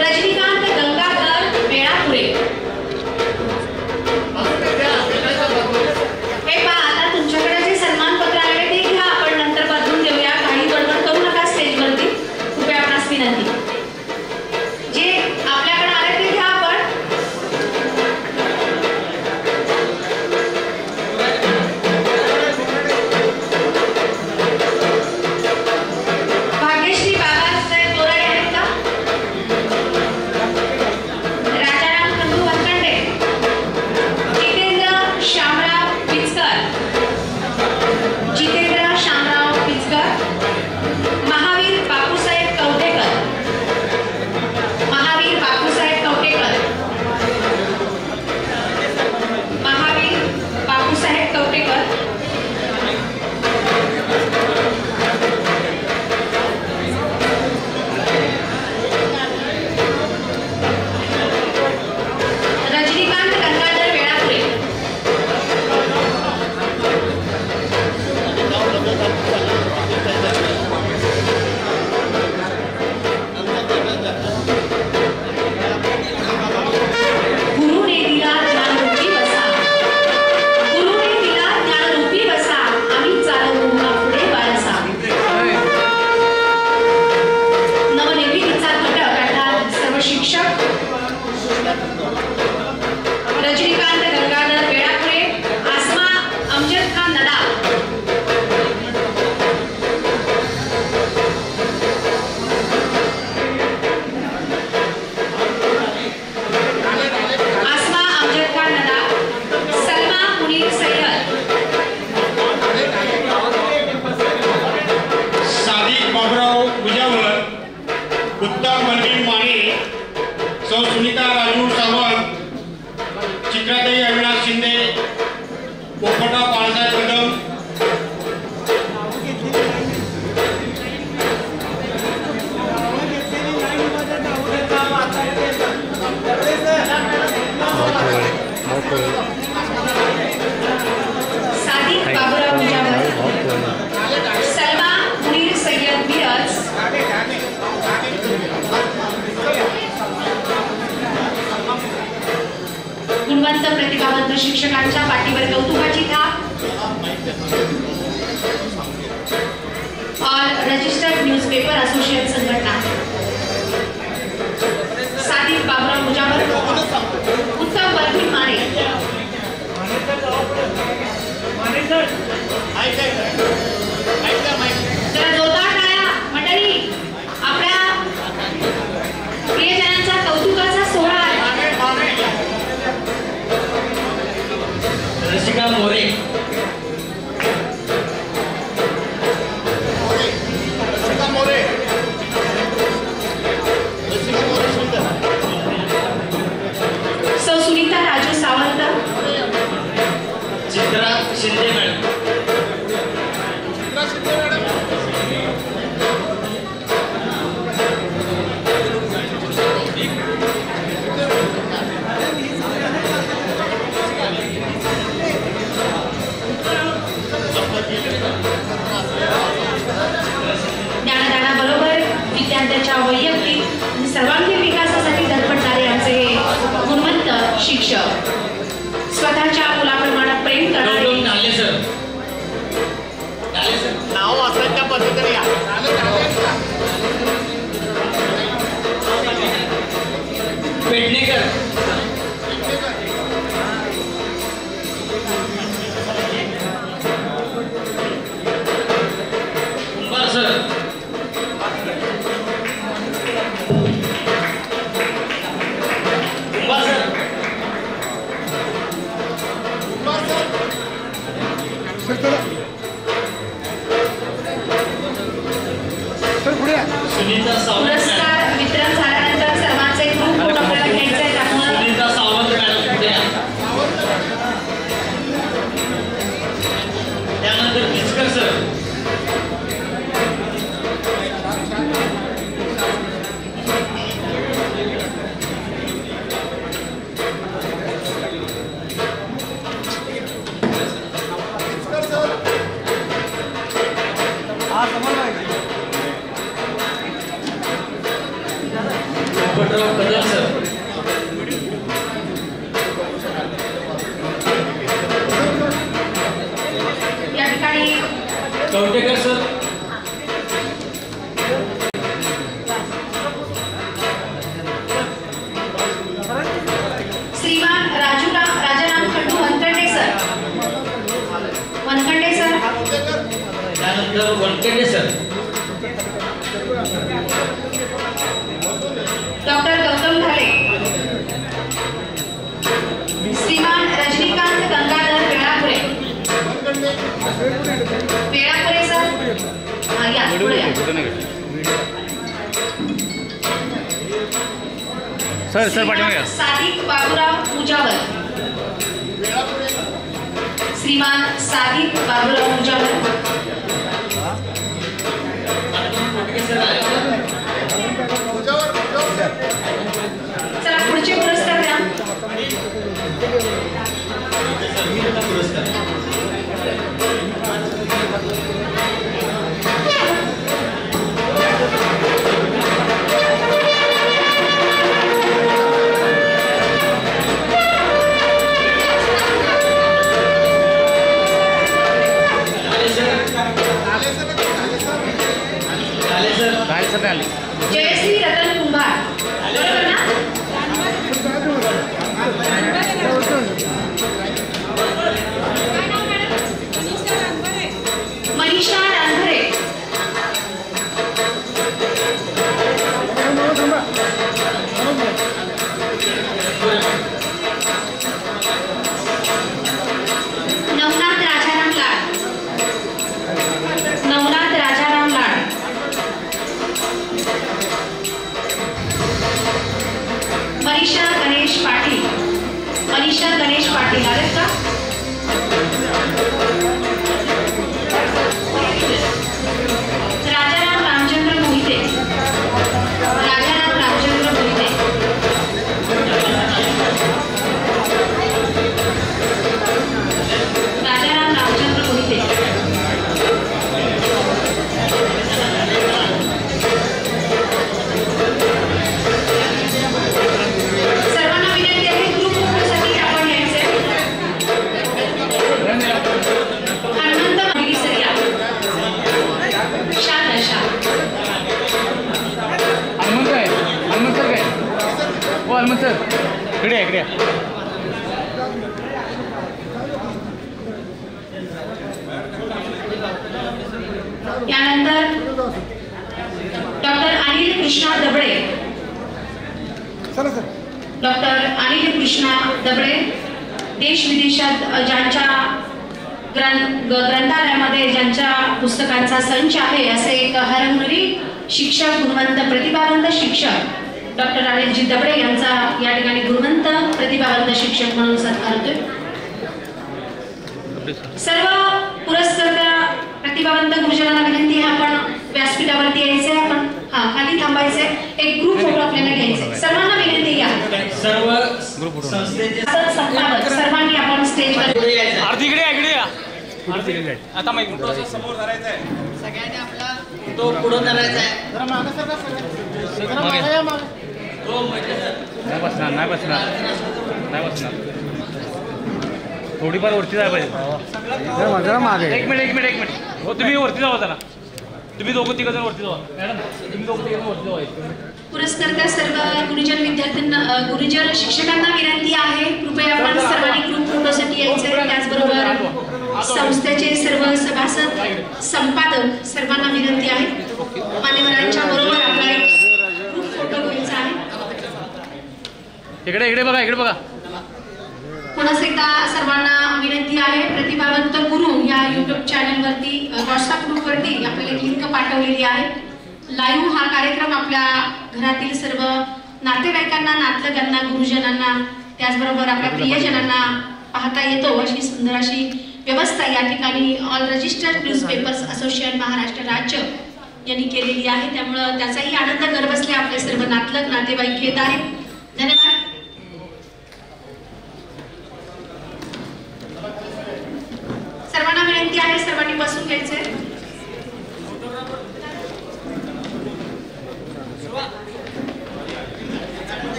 Speaker 1: Rajinikanth Gangadhar Velapure. हे पहा आता तुमच्याकडे जे सन्मानपत्र आहे ते घ्या, आपण नंतर बदलून देऊया. काही गडबड करू नका स्टेजवरती, कृपया आपणास विनंती. जे आपल्याकडे आले ते घ्या आपण. भाग्यश्री बाबासाहेब बोराडे आहेत का? राजाराम खंडू वनखंडे, जितेंद्र शामराव पिचकर, जितेंद्र शामराव पिचकर, महावीर बापूसाहेब कवटेकर, महावीर बापूसाहेब कवटेकर, महावीर बापूसाहेब कवटेकर, रजनीकांत गंगाधर वेळापुरे, गुरुने दिला ज्ञानरूपी वसा, गुरुने दिला ज्ञानरूपी वसा, आम्ही चालवू हा पुढे वारसा. नवनिर्मितीचा घटक अर्थात सर्व शिक्षक रजनीकांत गंगाधर वेळापुरे, आसमा अमजद खान नदाब, आसमा अमजद खान नदाब, सलमा मुनीर सय्यद,
Speaker 2: सादिक बाबुराव भुजावर, उत्तम मनवीर माने, सौ सुनीता राजू सावंत, चित्राताई अविनाश शिंदे, पोपटराव बाळासाहेब कदम,
Speaker 1: सादिक बाबुराव भुजावर, सलमा मुनीर सय्यद मिरज, गुणवंत प्रतिभावंत शिक्षकांच्या पाठीवर कौतुकाची थाप. ऑल रजिस्टर्ड न्यूजपेपर असोसिएट संघटना जरा जोरदार टाळ्या मंडळी. आपल्या प्रियजनांचा कौतुकाचा सोहळा आहे.
Speaker 5: रसिका मोरे.
Speaker 1: सौ सुनीता राजू सावंत.
Speaker 5: चित्रा शिंदे मॅडम.
Speaker 1: ज्ञानदानाबरोबर विद्यार्थ्यांच्या वैयक्तिक आणि सर्वांगीण विकासासाठी धडपडणारे आमचे हे गुणवंत शिक्षक. स्वतःच्या मुलाप्रमाणे प्रेम करणारे.
Speaker 5: नाले सर. नाले सर.
Speaker 2: नाव असं त्या पद्धतीने या.
Speaker 5: पेडणेकर. कुंभार सर. कुंभार सर. सुनीता सावंत.
Speaker 1: पुरस्कार वितरण झाल्यानंतर सर्वांचे ग्रुप फोटो आपल्याला घ्यायचे आहेत. त्यामुळे
Speaker 5: सुनीता सावंत मॅडम पुढे या. त्यानंतर किचकर सर. पोपटराव कदम सर.
Speaker 1: या ठिकाणी
Speaker 5: कवटेकर सर.
Speaker 1: श्रीमान राजाराम खंडू वनखंडे सर. वनखंडे सर.
Speaker 5: त्यानंतर वनखेडे सर.
Speaker 1: डॉक्टर गौतम ढाले. श्रीमान रजनीकांत गंगाधर वेळापुरे. वेळापुरे सर. या पुढे या.
Speaker 3: सर पाठीमागे या.
Speaker 1: सादिक बाबूराव मुजावर. श्रीमान सादिक बाबूराव मुजावर. चला पुढचे पुरस्कार द्या. जयश्री रतन कुंभार. बरोबर ना? मनीषा रांधरे. नवनाथ राजाराम लाड. नवनाथ राजाराम लाड. मनीषा गणेश पाटील. मनीषा गणेश पाटील आलेत का? राजाराम रामचंद्र मोहिते. राजाराम रामचंद्र मोहिते. राजाराम रामचंद्र मोहिते. सर्वांना विनंती आहे ग्रुप फोटोसाठी आपण यायचे. कृष्णा दबळे, डॉक्टर अनिल कृष्णा दबळे, देश विदेशात ज्यांच्या ग्रंथालयामध्ये ज्यांच्या पुस्तकांचा संच आहे असे एक हरहुन्नरी शिक्षक, गुणवंत प्रतिभावंत शिक्षक डॉक्टर अनिलजी दबळे यांचा या ठिकाणी गुणवंत प्रतिभावंत शिक्षक म्हणून सत्कार होतोय. सर्व पुरस्कर्त्या प्रतिभावंत गुरुजनांना विनंती आहे आपण व्यासपीठावरती यायचंय, आपण खाली थांबायचंय, एक ग्रुप फोटो आपल्याला घ्यायचा. सर्वांना विनंती या
Speaker 5: सर्व संस्थेचे
Speaker 1: संपादक सर्वांनी आपण स्टेजवर
Speaker 3: आता माहिती समोर धरायचं आहे,
Speaker 5: सगळ्यांनी आपला तो पुढे धरायचा आहे.
Speaker 3: नाही बसणार थोडीफार वरती जायला पाहिजे. एक मिनिट हो, तुम्ही वरती जावा जरा, तुम्ही दोघं तिघ जण वरती जावा. मॅडम तुम्ही दोघं तिघ वरती जावा.
Speaker 1: पुरस्कर्त्या सर्व गुरुजन विद्यार्थ्यांना, गुरुजन शिक्षकांना विनंती आहे कृपया आपण सर्वांनी ग्रुप फोटोसाठी यायचंय. त्याचबरोबर संस्थेचे सर्व सभासद, संपादक सर्वांना विनंती आहे मान्यवरांच्या बरोबर आपला एक ग्रुप फोटो घ्यायचा आहे.
Speaker 3: इकडे बघा.
Speaker 1: पुन्हा एकदा सर्वांना विनंती आहे, प्रतिभावंत गुरु या युट्यूब चॅनलवरती, व्हॉट्सअप ग्रुपवरती आपल्याला लिंक पाठवलेली आहे. लाईव्ह हा कार्यक्रम आपल्या घरातील सर्व नातेवाईकांना, नातलगांना, गुरुजनांना, त्याचबरोबर आपल्या प्रियजनांना पाहता येतो अशी सुंदर अशी व्यवस्था या ठिकाणी all registered newspapers association Maharashtra राज्य यांनी केलेली आहे. त्यामुळं त्याचाही आनंद घरबसल्या आपले सर्व नातलग नातेवाईक घेत आहेत. धन्यवाद. सर्वांना विनंती आहे, सर्वांनी बसून घ्यायचंय.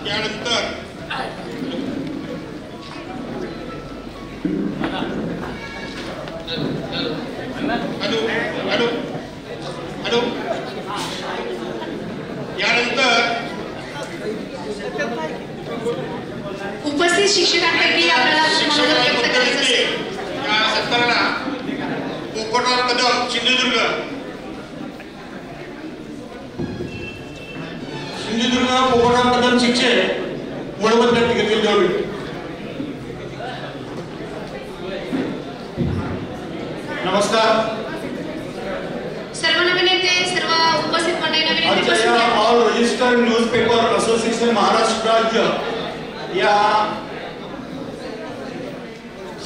Speaker 2: त्यानंतर हॅलो यानंतर
Speaker 1: उपस्थित शिक्षकांपैकी आपल्याला मनोगत व्यक्त करायचं असेल
Speaker 2: या सत्काराला पोपटराव कदम सिंधुदुर्ग पोपटराव कदम शिक्षक मनोगत व्यक्त करतील. द्यावे. नमस्कार.
Speaker 1: सर्वांना विनंती आहे, सर्व उपस्थित मंडळींना विनंती बसून
Speaker 2: आजच्या
Speaker 1: घ्या.
Speaker 2: All registered newspaper association Maharashtra राज्य या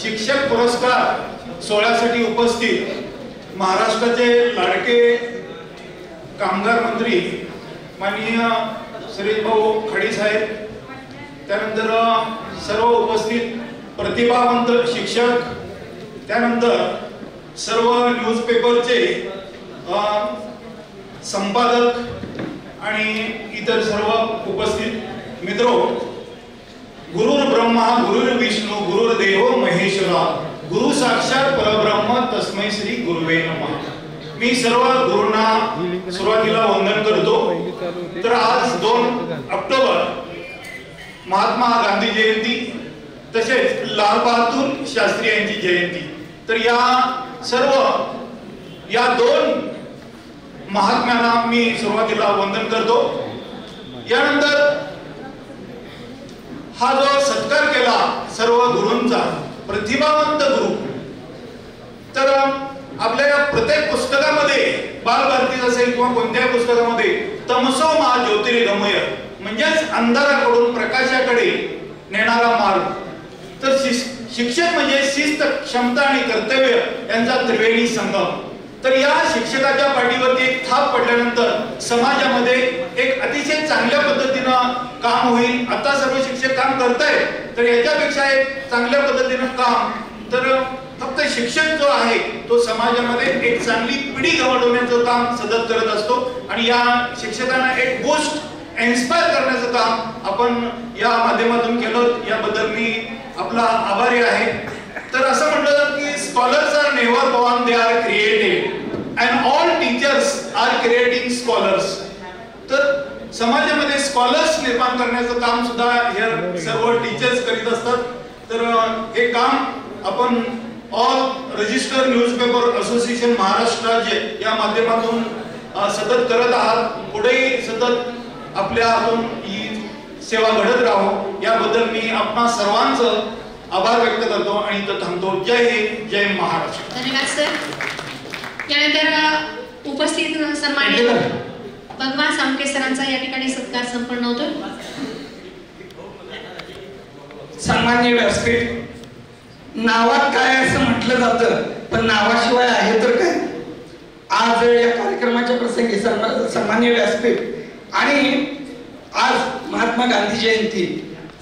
Speaker 2: शिक्षक पुरस्कार सोहळ्यासाठी उपस्थित महाराष्ट्राचे लाडके कामगार मंत्री माननीय श्रीभाऊ खडी साहेब, त्यानंतर सर्व उपस्थित प्रतिभावंत शिक्षक, त्यानंतर सर्व न्यूजपेपरचे संपादक आणि इतर सर्व उपस्थित मित्रो, गुरुर ब्रह्मा गुरुर विष्णू गुरुर्देव महेश्वरा गुरु साक्षात परब्रह्म तस्मै श्री गुरुवे नमः. मी सर्व गुरूंना सुरुवातीला वंदन करतो. तर आज 2 ऑक्टोबर महात्मा गांधी जयंती तसेच लाल बहादूर शास्त्री यांची जयंती. तर या सर्व 2 महात्म्यांना मी सुरुवातीला वंदन करतो. यानंतर हा जो सत्कार केला सर्व गुरूंचा, प्रतिभावंत गुरु, तर आपल्या प्रत्येक पुस्तकामध्ये बालभारतीत असेल किंवा कोणत्याही पुस्तकामध्ये तमसो मा ज्योतिर्गमय म्हणजेच अंधाराकडून प्रकाशाकडे नेणारा मार्ग. तर शिक्षक म्हणजे शिस्त, क्षमता आणि कर्तव्य यांचा त्रिवेणी संगम. तर या शिक्षकाच्या पाठीवरती एक थाप पडल्यानंतर समाजामध्ये एक अतिशय चांगल्या पद्धतीनं काम होईल. आता सर्व शिक्षक काम करतायत, तर याच्यापेक्षा एक चांगल्या पद्धतीनं काम, तर फक्त शिक्षक जो आहे तो समाजामध्ये एक चांगली पिढी घडवण्याचं काम सतत करत असतो. आणि या शिक्षकांना एक गोष्ट इन्स्पायर करण्याचं काम आपण या माध्यमातून केलं, याबद्दल मी आपला आभारी आहे. तर असं म्हटलं जातं की scholars are never born, they are created and all teachers are creating scholars. तर समाजामध्ये स्कॉलर्स निर्माण करण्याचं काम सुद्धा हे सर्व टीचर्स करीत असतात. तर हे काम आपण
Speaker 6: all register newspaper association Maharashtra राज्य या माध्यमातून सतत करत आहात. पुढेही सतत आपल्या हातून ही सेवा घडत राहो याबद्दल मी आपणा सर्वांचं आभार व्यक्त करतो आणि इथं थांबतो. जय हिंद, जय महाराष्ट्र.
Speaker 1: धन्यवाद सर. यानंतर उपस्थित सन्माननीय भगवान सामके सरांचा या ठिकाणी सत्कार संपन्न होतो.
Speaker 7: सन्माननीय व्यासपीठ, नावात काय असं म्हटलं जातं पण नावाशिवाय आहे तर काय. आज या कार्यक्रमाच्या प्रसंगी सन्माननीय व्यासपीठ आणि आज महात्मा गांधी जयंती,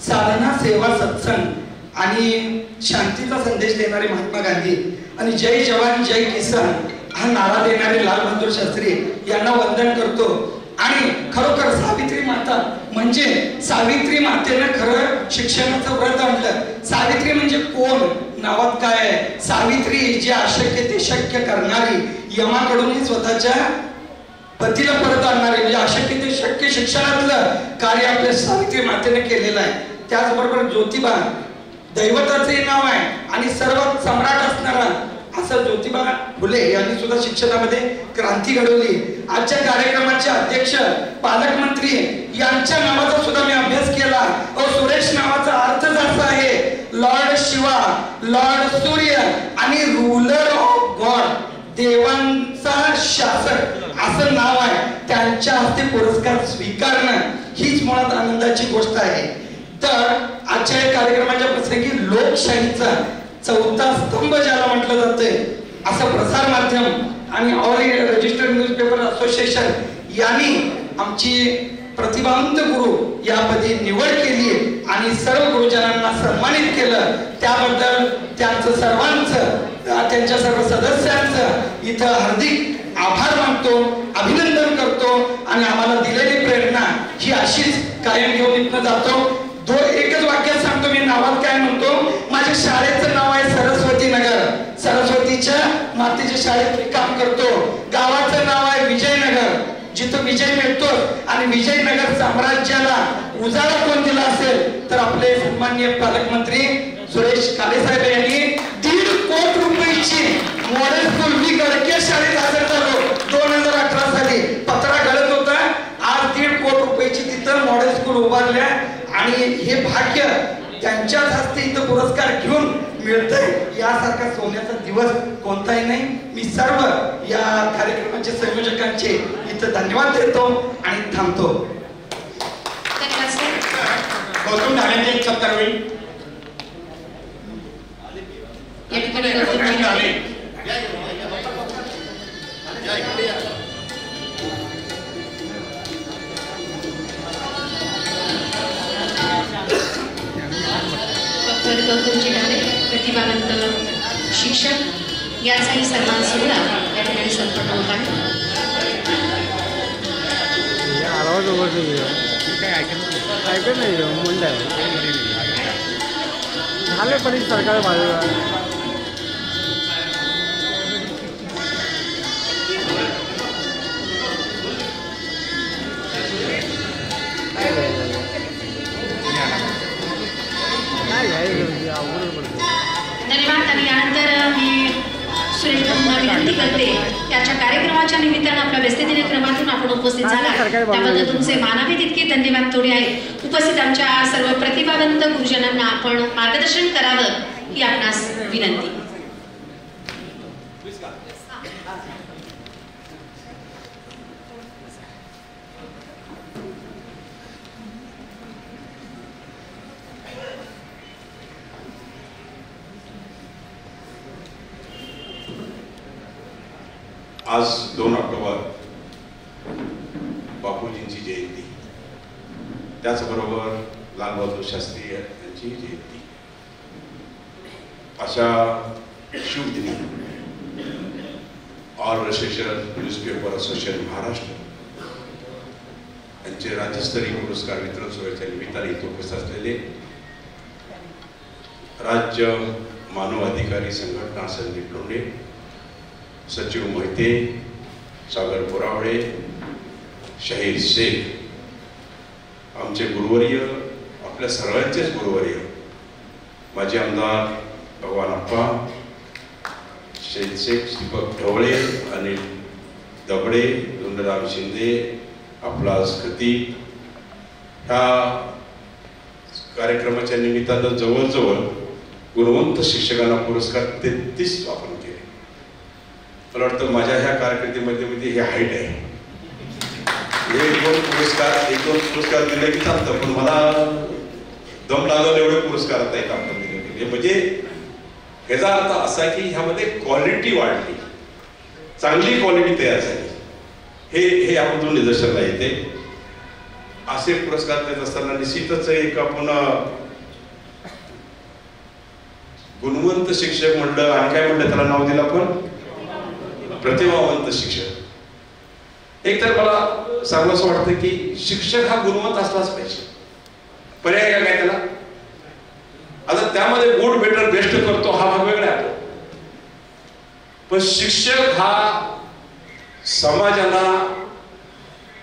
Speaker 7: साधना सेवा सत्संग आणि शांतीचा संदेश देणारे महात्मा गांधी आणि जय जवान जय किसान हा नारा देणारे लाल बहादूर शास्त्री यांना वंदन करतो. आणि खरोखर सावित्री माता म्हणजे सावित्री मातेनं खरं शिक्षणाचं व्रत आणलं. सावित्री म्हणजे कोण, नावात काय आहे. सावित्री जी अशक्य ते शक्य करणारी, यमाकडून स्वतःच्या पतीला परत आणणारी, म्हणजे अशक्य ते शक्य शिक्षणातलं कार्य आपल्या सावित्री मातेने केलेलं आहे. त्याचबरोबर ज्योतिबा दैवताचे नाव आहे आणि सर्वात सम्राट असणारा असं ज्योतिबा फुले यांनी सुद्धा शिक्षणामध्ये क्रांती घडवली. आजच्या कार्यक्रमाचे अध्यक्ष पालकमंत्री यांच्या नावाचा सुद्धा मी अभ्यास केला. सुरेश नावाचा अर्थच असा आहे, लॉर्ड शिवा, लॉर्ड सूर्य आणि रूलर ऑफ गॉड, देवांचा शासक असं नाव आहे. त्यांच्या हस्ते पुरस्कार स्वीकारणं हीच मुळात आनंदाची गोष्ट आहे. तर आजच्या या कार्यक्रमाच्या प्रसंगी लोकशाहीचा चौथा स्तंभ ज्याला म्हटलं जाते असं प्रसार माध्यम आणि all India registered newspaper association यांनी आमची प्रतिभावंत गुरु यापदी निवड केली आणि सर्व गुरुजनांना सन्मानित केलं. त्याबद्दल त्यांचं सर्वांचं, त्यांच्या सर्व सदस्यांचं इथं हार्दिक आभार मानतो, अभिनंदन करतो आणि आम्हाला दिलेली प्रेरणा ही अशीच कायम घेऊन इथनं जातो. एकच वाक्यात सांगतो, मी नावात काय म्हणतो, माझ्या शाळेचं नाव आहे सरस्वती नगर, सरस्वतीच्या मातेच्या शाळेत मी काम करतो. गावाचं नाव आहे विजयनगर, जिथं विजय मिळतो आणि विजयनगर साम्राज्याला उजाळा कोण दिला असेल तर आपले सन्माननीय पालकमंत्री सुरेश काळे साहेब यांनी 1.5 कोटी रुपयाची मॉडेल स्कूल, मी गडके शाळेत हजर झालो 2018 साली, पत्रा गळत होता. आज 1.5 कोटी रुपयाची तिथं मॉडेल स्कूल उभारल्या आणि हे भाग्य त्यांच्याच हस्ते इथं पुरस्कार घेऊन मिळतंय. यासारखा सोन्याचा दिवस कोणताही नाही. मी सर्व या कार्यक्रमाचे संयोजकांचे इथं धन्यवाद देतो आणि थांबतो.
Speaker 2: गौतम ढालेंचे एक सत्कार होईल.
Speaker 1: या ठिकाणी गौतम ढाले गौतमजी ढाले प्रतिभावंत शिक्षक याचाही सन्मान सोहळा या ठिकाणी संपन्न होत आहे.
Speaker 8: ऐकत नाही मुंडा झाले पण सरकार बाजूला
Speaker 1: धन्यवाद. आणि यानंतर मी सुरेश भाऊंना विनंती करते, त्याच्या कार्यक्रमाच्या निमित्तानं आपल्या व्यस्तदिनक्रमातून आपण उपस्थित झाला त्याबद्दल तुमचे मानावे तितके धन्यवाद थोडे आहेत. उपस्थित आमच्या सर्व प्रतिभावंत गुरुजनांना आपण मार्गदर्शन करावं ही आपणास विनंती.
Speaker 4: आज 2 ऑक्टोबर बापूजींची जयंती, त्याचबरोबर लाल बहादूर शास्त्री यांची जयंती. अशा शुभ दिनी all registered newspaper association Maharashtra यांचे राज्यस्तरीय पुरस्कार वितरण सोहळ्याच्या निमित्ताने इथे उपस्थित असलेले राज्य मानव अधिकारी संघटना संदीप लोंढे, सचिव मोहिते, सागर बोरावळे, शाहीर शेख, आमचे गुरुवर्य, आपल्या सर्वांचेच गुरुवर्य, माजी आमदार भगवान अप्पा,
Speaker 9: शेख दीपक ढवळे, अनिल दबडे, धोंडराम शिंदे, अफलाज खतीब, ह्या कार्यक्रमाच्या निमित्तानं जवळजवळ गुणवंत शिक्षकांना पुरस्कार 33 आपण केले. मला वाटतं माझ्या ह्या कारकिर्दीमध्ये हे हाईट आहे. एक दोन पुरस्कार दिले की चालतं, पण मला दम लागल एवढे पुरस्कार आता एक आपण दिले. म्हणजे ह्याचा अर्थ असा की ह्यामध्ये क्वालिटी वाढली, चांगली क्वालिटी तयार झाली. हे यामधून निदर्शनाला येते. असे पुरस्कार देत असताना निश्चितच एक आपण गुणवंत शिक्षक म्हणलं आणि काय म्हणलं त्याला नाव दिलं आपण प्रतिभावंत शिक्षक. एक तर मला सांगावं वाटतं की शिक्षक हा गुणवंत असलाच पाहिजे. पर्याय काय त्याला? आता त्यामध्ये गुड बेटर बेस्ट करतो हा भाग वेगळा आहे. पण शिक्षक हा समाजाला,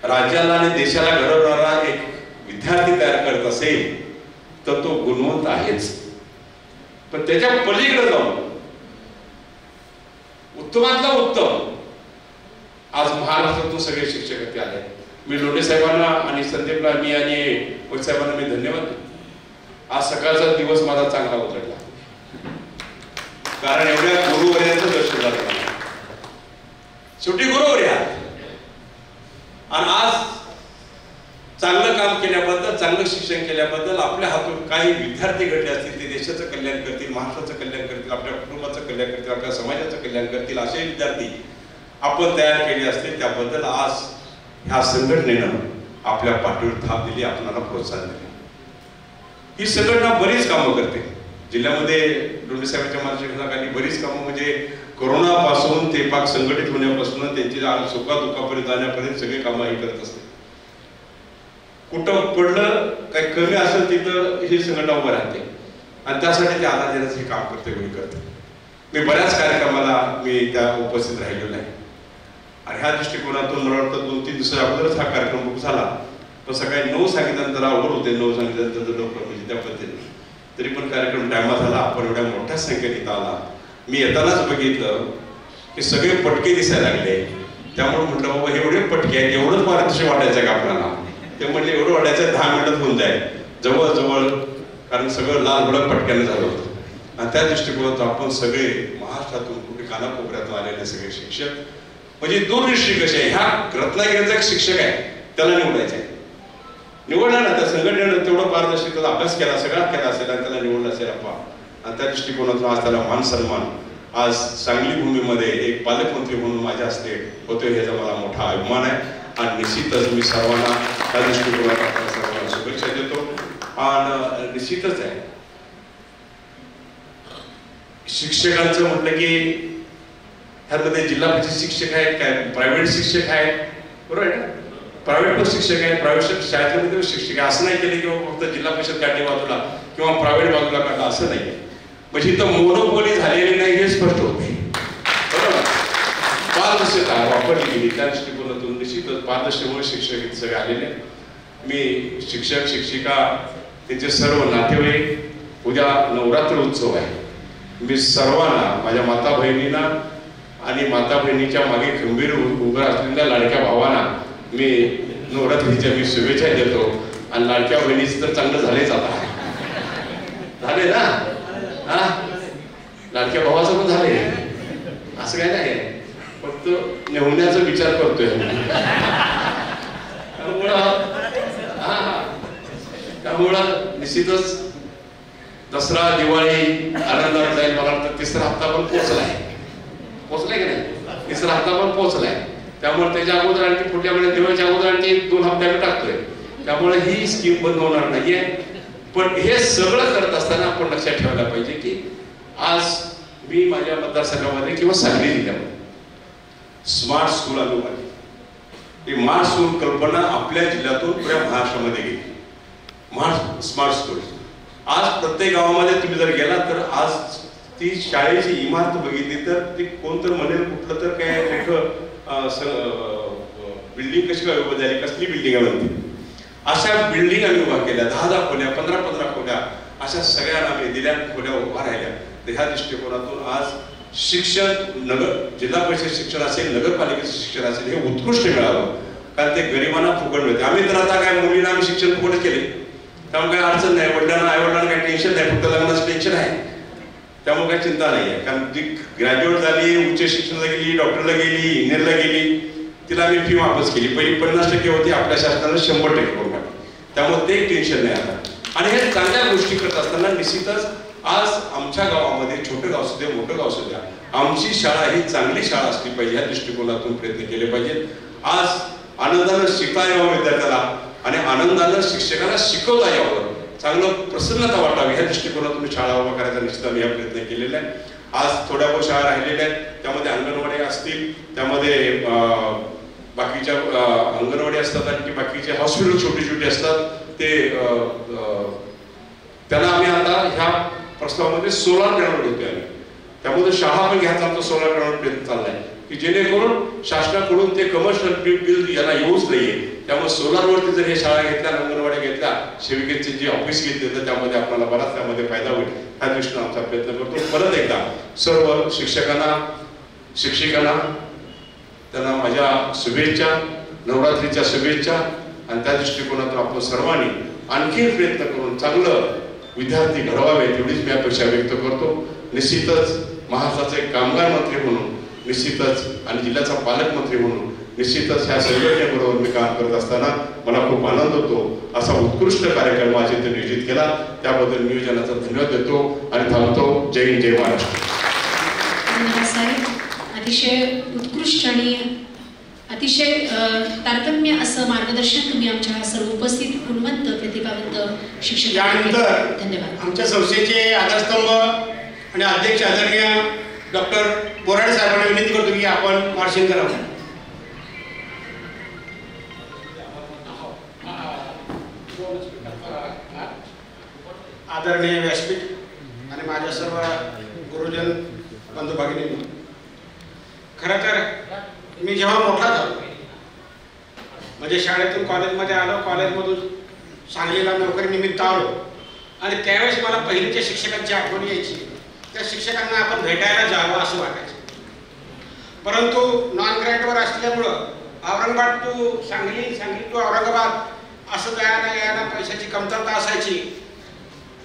Speaker 9: राज्याला आणि देशाला घडवणारा एक विद्यार्थी तयार करत असेल तर तो गुणवंत आहेच. पण त्याच्या पलीकडे जाऊन उत्तमातला उत्तम आज महाराष्ट्रातून सगळे शिक्षक ते आले. मी लोंढे साहेबांना आणि संदीपला आणि वैद्य साहेबांना मी धन्यवाद देतो. आज सकाळचा दिवस माझा चांगला उजळला, कारण एवढ्या गुरुवर्यांचं दर्शन झालं. शेवटी गुरुवर्या आणि आज चांगलं काम केल्याबद्दल, चांगलं शिक्षण केल्याबद्दल, आपल्या हातून काही विद्यार्थी घडले असतील ते देशाचं कल्याण करतील, महाराष्ट्राचं कल्याण करतील, आपल्या कुटुंबाचं कल्याण करतील, आपल्या समाजाचं कल्याण करतील असे विद्यार्थी आपण तयार केले असतील. त्याबद्दल आज ह्या संघटनेनं आपल्या पाठीवर थाप दिली, आपल्याला प्रोत्साहन दिले. ही संघटना बरीच कामं करते जिल्ह्यामध्ये. लोंढे साहेबांच्या मार्गदर्शनाखाली बरीच कामं, म्हणजे कोरोनापासून ते पाक संघटित होण्यापासून त्यांची सुखादुखापर्यंत जाण्यापर्यंत सगळे कामं ही करत असते. कुठं पडलं काही कमी असेल तिथं ही संघटना उभं राहते आणि त्यासाठी ते आधार देण्याचं हे काम करते, मी करते. मी बऱ्याच कार्यक्रमाला मी त्या उपस्थित राहिलेलो आहे आणि ह्या दृष्टिकोनातून मला वाटतं 2-3 दिवसा अगोदरच हा कार्यक्रम बुक झाला. पण सकाळी 9 सांगितल्यानंतर अवघड होते, 9 सांगितल्यानंतर लवकर म्हणजे त्या पद्धतीने तरी पण कार्यक्रम टायमात झाला. आपण एवढ्या मोठ्या संख्येने इथं आला. मी येतानाच बघितलं की सगळे पटके दिसायला लागले. त्यामुळे म्हटलं बाबा एवढे पटके आहेत, एवढंच मार्गदर्शन वाटायचं का आपल्याला? ते म्हणजे एवढं वाटायचं 10 मिनिटात होऊन जाईल जवळजवळ, कारण सगळं लाल भडक पटक्याने झालं होतं. आणि त्या दृष्टिकोनातून आपण सगळे महाराष्ट्रातून कुठे कानाकोपऱ्यातून आलेले सगळे शिक्षक, म्हणजे दूरदृष्टी कशी आहे, ह्या रत्नागिरीचा एक शिक्षक आहे त्याला निवडायचं आहे. निवडला ना त्या संघटनेनं तेवढं पारदर्शकतेचा अभ्यास केला, सगळा केला असेल आणि त्याला निवडला असेल आपण. आणि त्या दृष्टिकोनातून आज त्याला मान सन्मान आज सांगली भूमीमध्ये एक पालकमंत्री म्हणून माझ्या हस्ते होतोय, ह्याचा मला मोठा अभिमान आहे. आणि निश्चितच मी सर्वांना त्या दृष्टिकोनातून सर्वांना शुभेच्छा देतो. आणि निश्चितच आहे शिक्षकांचं म्हटलं की ह्यामध्ये जिल्हा परिषद शिक्षक आहेत, काय प्रायव्हेट शिक्षक आहेत, बरोबर आहे ना? प्रायव्हेट पण शिक्षक आहेत, प्रायव्हेट शाळेतले शिक्षक आहे. असं नाही केलं की फक्त जिल्हा परिषद काढली बाजूला किंवा प्रायव्हेट बाजूला काढला, असं नाही. म्हणजे इथं मोनोपोली झालेली नाही हे स्पष्ट होते, बरोबर. पारदर्शकता वापरली गेली, त्या दृष्टिकोनातून निश्चितच पारदर्शकमुळे शिक्षक इथे सगळे आलेले. मी शिक्षक शिक्षिका त्यांचे सर्व नातेवाईक, उद्या नवरात्र उत्सव आहे. मी सर्वांना, माझ्या माता बहिणींना आणि माता बहिणीच्या मागे खंबीर उभं असलेल्या लाडक्या भावांना मी नवरात्रीच्या मी शुभेच्छा देतो. आणि लाडक्या बहिणीच तर चांगलं झालेच, आता झाले ना, हा लाडक्या भावाचं पण झाले, असं काय नाही, फक्त नेवण्याचा विचार करतोय. त्यामुळं निश्चितच दसरा दिवाळी आनंदात जाईल. मला वाटतं 3रा हप्ता पण पोहोचलाय की नाही, 3रा हप्ता पण पोहोचलाय. त्यामुळे त्याच्या अगोदर आणखी पुढल्या वेळेस दिवाळीच्या अगोदर आणखी 2 हप्ते आम्ही टाकतोय. त्यामुळे ही स्कीम बंद होणार नाहीये. पण हे सगळं करत असताना आपण लक्षात ठेवायला पाहिजे की आज मी माझ्या मतदारसंघामध्ये किंवा सांगली जिल्ह्यामध्ये स्मार्ट स्कूल आलो पाहिजे. ही स्मार्ट स्कूल कल्पना आपल्या जिल्ह्यातून पुऱ्या महाराष्ट्रामध्ये गेली. स्मार्ट स्कूल आज प्रत्येक गावामध्ये तुम्ही जर गेला तर आज ती शाळेची इमारत बघितली तर ती कोणतर म्हणेल कुठलं तर काय बिल्डिंग कशी काय उभं झाली, कसली बिल्डिंग आहे म्हणते. अशा बिल्डिंग आम्ही उभा केल्या, 10-10 खोल्या, 15-15 खोल्या, अशा सगळ्यांना आम्ही दिल्या, खोल्या उभा राहिल्या. तर ह्या दृष्टिकोनातून आज शिक्षण जिल्हा परिषद शिक्षण असेल, नगरपालिकेचं शिक्षण असेल, हे उत्कृष्ट मिळावं. कारण ते गरिबांना फुकट मिळते. आम्ही तर आता काय मुलींना आम्ही शिक्षण फुकट केले, त्यामुळे काही अडचण नाही. वडिलांना आईवडिलांना काही टेन्शन नाही, फक्त लग्नाचं टेन्शन आहे, त्यामुळे काही चिंता नाही आहे. कारण जी ग्रॅज्युएट झाली, उच्च शिक्षणाला गेली, डॉक्टरला गेली, इंजिनियरला गेली, तिला आम्ही फी वापस केली. पहिली 50% होती, आपल्या शासनानं 100% करून टाकली. त्यामुळे ते टेन्शन नाही आता. आणि हे चांगल्या गोष्टी करत असताना निश्चितच आज आमच्या गावामध्ये, छोटं गाव असू द्या मोठं गाव असू द्या, आमची शाळा ही चांगली शाळा असली पाहिजे या दृष्टिकोनातून प्रयत्न केले पाहिजेत. आज आनंदानं शिकता यावं विद्यार्थ्याला आणि आनंदानं शिक्षकांना शिकवता यावं, चांगलं प्रसन्नता वाटावी या दृष्टिकोनातून शाळा उभा करायचा निश्चित आम्ही हा प्रयत्न केलेला आहे. आज थोड्या बहुत शाळा राहिलेल्या आहेत, त्यामध्ये अंगणवाडी असतील, त्यामध्ये बाकीच्या अंगणवाडी असतात आणि बाकीचे हॉस्पिटल छोटे छोटे असतात. ते त्याला आम्ही आता ह्या प्रस्तावामध्ये सोलार पॅनल घेतोय आम्ही. त्यामध्ये शाळा पण घ्यायचा आमचा सोलार पॅनल प्रयत्न चाललाय की जेणेकरून शासनाकडून ते कमर्शियल बिल याला येऊच नाहीये. त्यामुळे सोलारवरती जर हे शाळा घेतल्या, अंगणवाड्या घेतल्या, सेविकेचे जे ऑफिस घेतले तर त्यामध्ये आपल्याला बराच त्यामध्ये फायदा होईल ह्या दृष्टीने आमचा प्रयत्न करतो. परत एकदा सर्व शिक्षकांना, शिक्षिकांना त्यांना माझ्या शुभेच्छा, नवरात्रीच्या शुभेच्छा. आणि त्या दृष्टिकोनातून आपण सर्वांनी आणखी प्रयत्न करून चांगलं विद्यार्थी घडवावे एवढीच मी अपेक्षा व्यक्त करतो. निश्चितच महाराष्ट्राचे कामगार मंत्री म्हणून, निश्चितच आणि जिल्ह्याचा पालकमंत्री म्हणून निश्चितच ह्या संघटनेबरोबर मी काम करत असताना मला खूप आनंद होतो. असा उत्कृष्ट कार्यक्रम माझ्या इथे नियोजित केला, त्याबद्दल नियोजनाचा धन्यवाद देतो आणि थांबतो. जय हिंद, जय महाराष्ट्र.
Speaker 1: धन्यवाद साहेब. अतिशय उत्कृष्ट आणि अतिशय तारतम्य असं मार्गदर्शन तुम्ही आमच्या सर्व उपस्थित गुणवंत प्रतिभावंत शिक्षक.
Speaker 2: यानंतर
Speaker 1: धन्यवाद.
Speaker 2: आमच्या संस्थेचे आधारस्तंभ आणि अध्यक्ष आदरणीय डॉक्टर बोराडे साहेबांना विनंती करतो की आपण मार्शिंग करावं. आदरणीय व्यासपीठ आणि माझ्या सर्व गुरुजन बंधू भगिनी, खरं तर मी जेव्हा मोठा झालो, म्हणजे शाळेतून कॉलेजमध्ये आलो, कॉलेजमधून सांगलीला नोकरी निमित्त आलो आणि त्यावेळेस मला पहिलीच्या शिक्षकांची आठवण यायची. त्या शिक्षकांना आपण भेटायला जावं असं वाटायचं. परंतु नॉन ग्रँटवर असल्यामुळं औरंगाबाद टू सांगली, सांगली टू औरंगाबाद असं जायला यायला पैशाची कमतरता असायची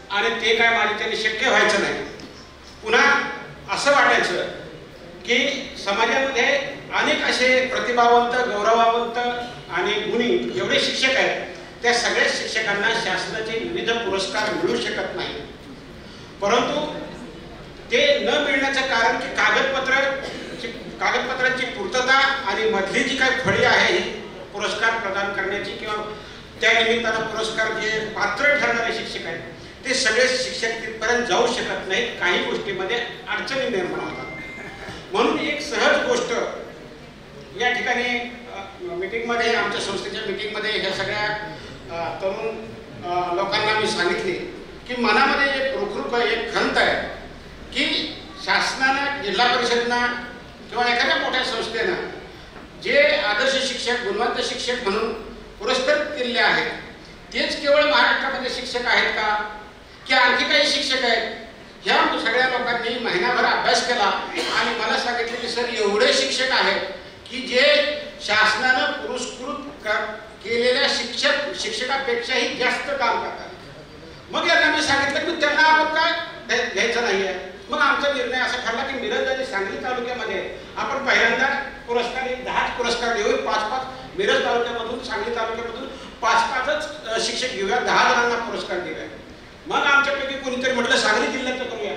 Speaker 2: आणि ते काय माझ्या त्याने शक्य व्हायचं नाही. पुन्हा असं वाटायचं की समाजामध्ये अनेक असे प्रतिभावंत, गौरवावंत आणि गुणी एवढे शिक्षक आहेत, त्या सगळ्या शिक्षकांना शासनाचे विविध पुरस्कार मिळू शकत नाही. परंतु ते न मिळण्याचं कारण की कागदपत्रांची पूर्तता आणि मधली जी काही फळी आहे पुरस्कार प्रदान करण्याची किंवा त्या निमित्तानं पुरस्कार जे पात्र ठरणारे शिक्षक आहेत ते सगळे शिक्षक तिथपर्यंत जाऊ शकत नाहीत. काही गोष्टीमध्ये अडचणी निर्माण होतात. म्हणून एक सहज गोष्ट या ठिकाणी मीटिंगमध्ये, आमच्या संस्थेच्या मीटिंगमध्ये ह्या सगळ्या तरुण लोकांना मी सांगितले की मनामध्ये एक रुखरुख, एक खंत आहे की शासनानं, जिल्हा परिषदना किंवा एखाद्या मोठ्या संस्थेनं जे आदर्श शिक्षक, गुणवंत शिक्षक म्हणून पुरस्कृत केलेले आहेत तेच केवळ महाराष्ट्रामध्ये शिक्षक आहेत का, की आणखी काही शिक्षक आहेत? ह्या सगळ्या लोकांनी महिनाभर अभ्यास केला आणि मला सांगितले की सर एवढे शिक्षक आहेत की जे शासनानं पुरस्कृत केलेल्या शिक्षकापेक्षाही जास्त काम करतात. मग यांना मी सांगितलं की त्यांना आपण काय घ्यायचं नाहीये. मग आमचा निर्णय असा ठरला की मिरज आणि सांगली तालुक्यामध्ये आपण पहिल्यांदा पुरस्कार 10 पुरस्कार देऊ. 5-5 मिरज तालुक्यामधून, सांगली तालुक्यामधून 5-5च शिक्षक घेऊया, 10 जणांना पुरस्कार देऊया. मग आमच्यापैकी कोणीतरी म्हटलं सांगली जिल्ह्याचं करूया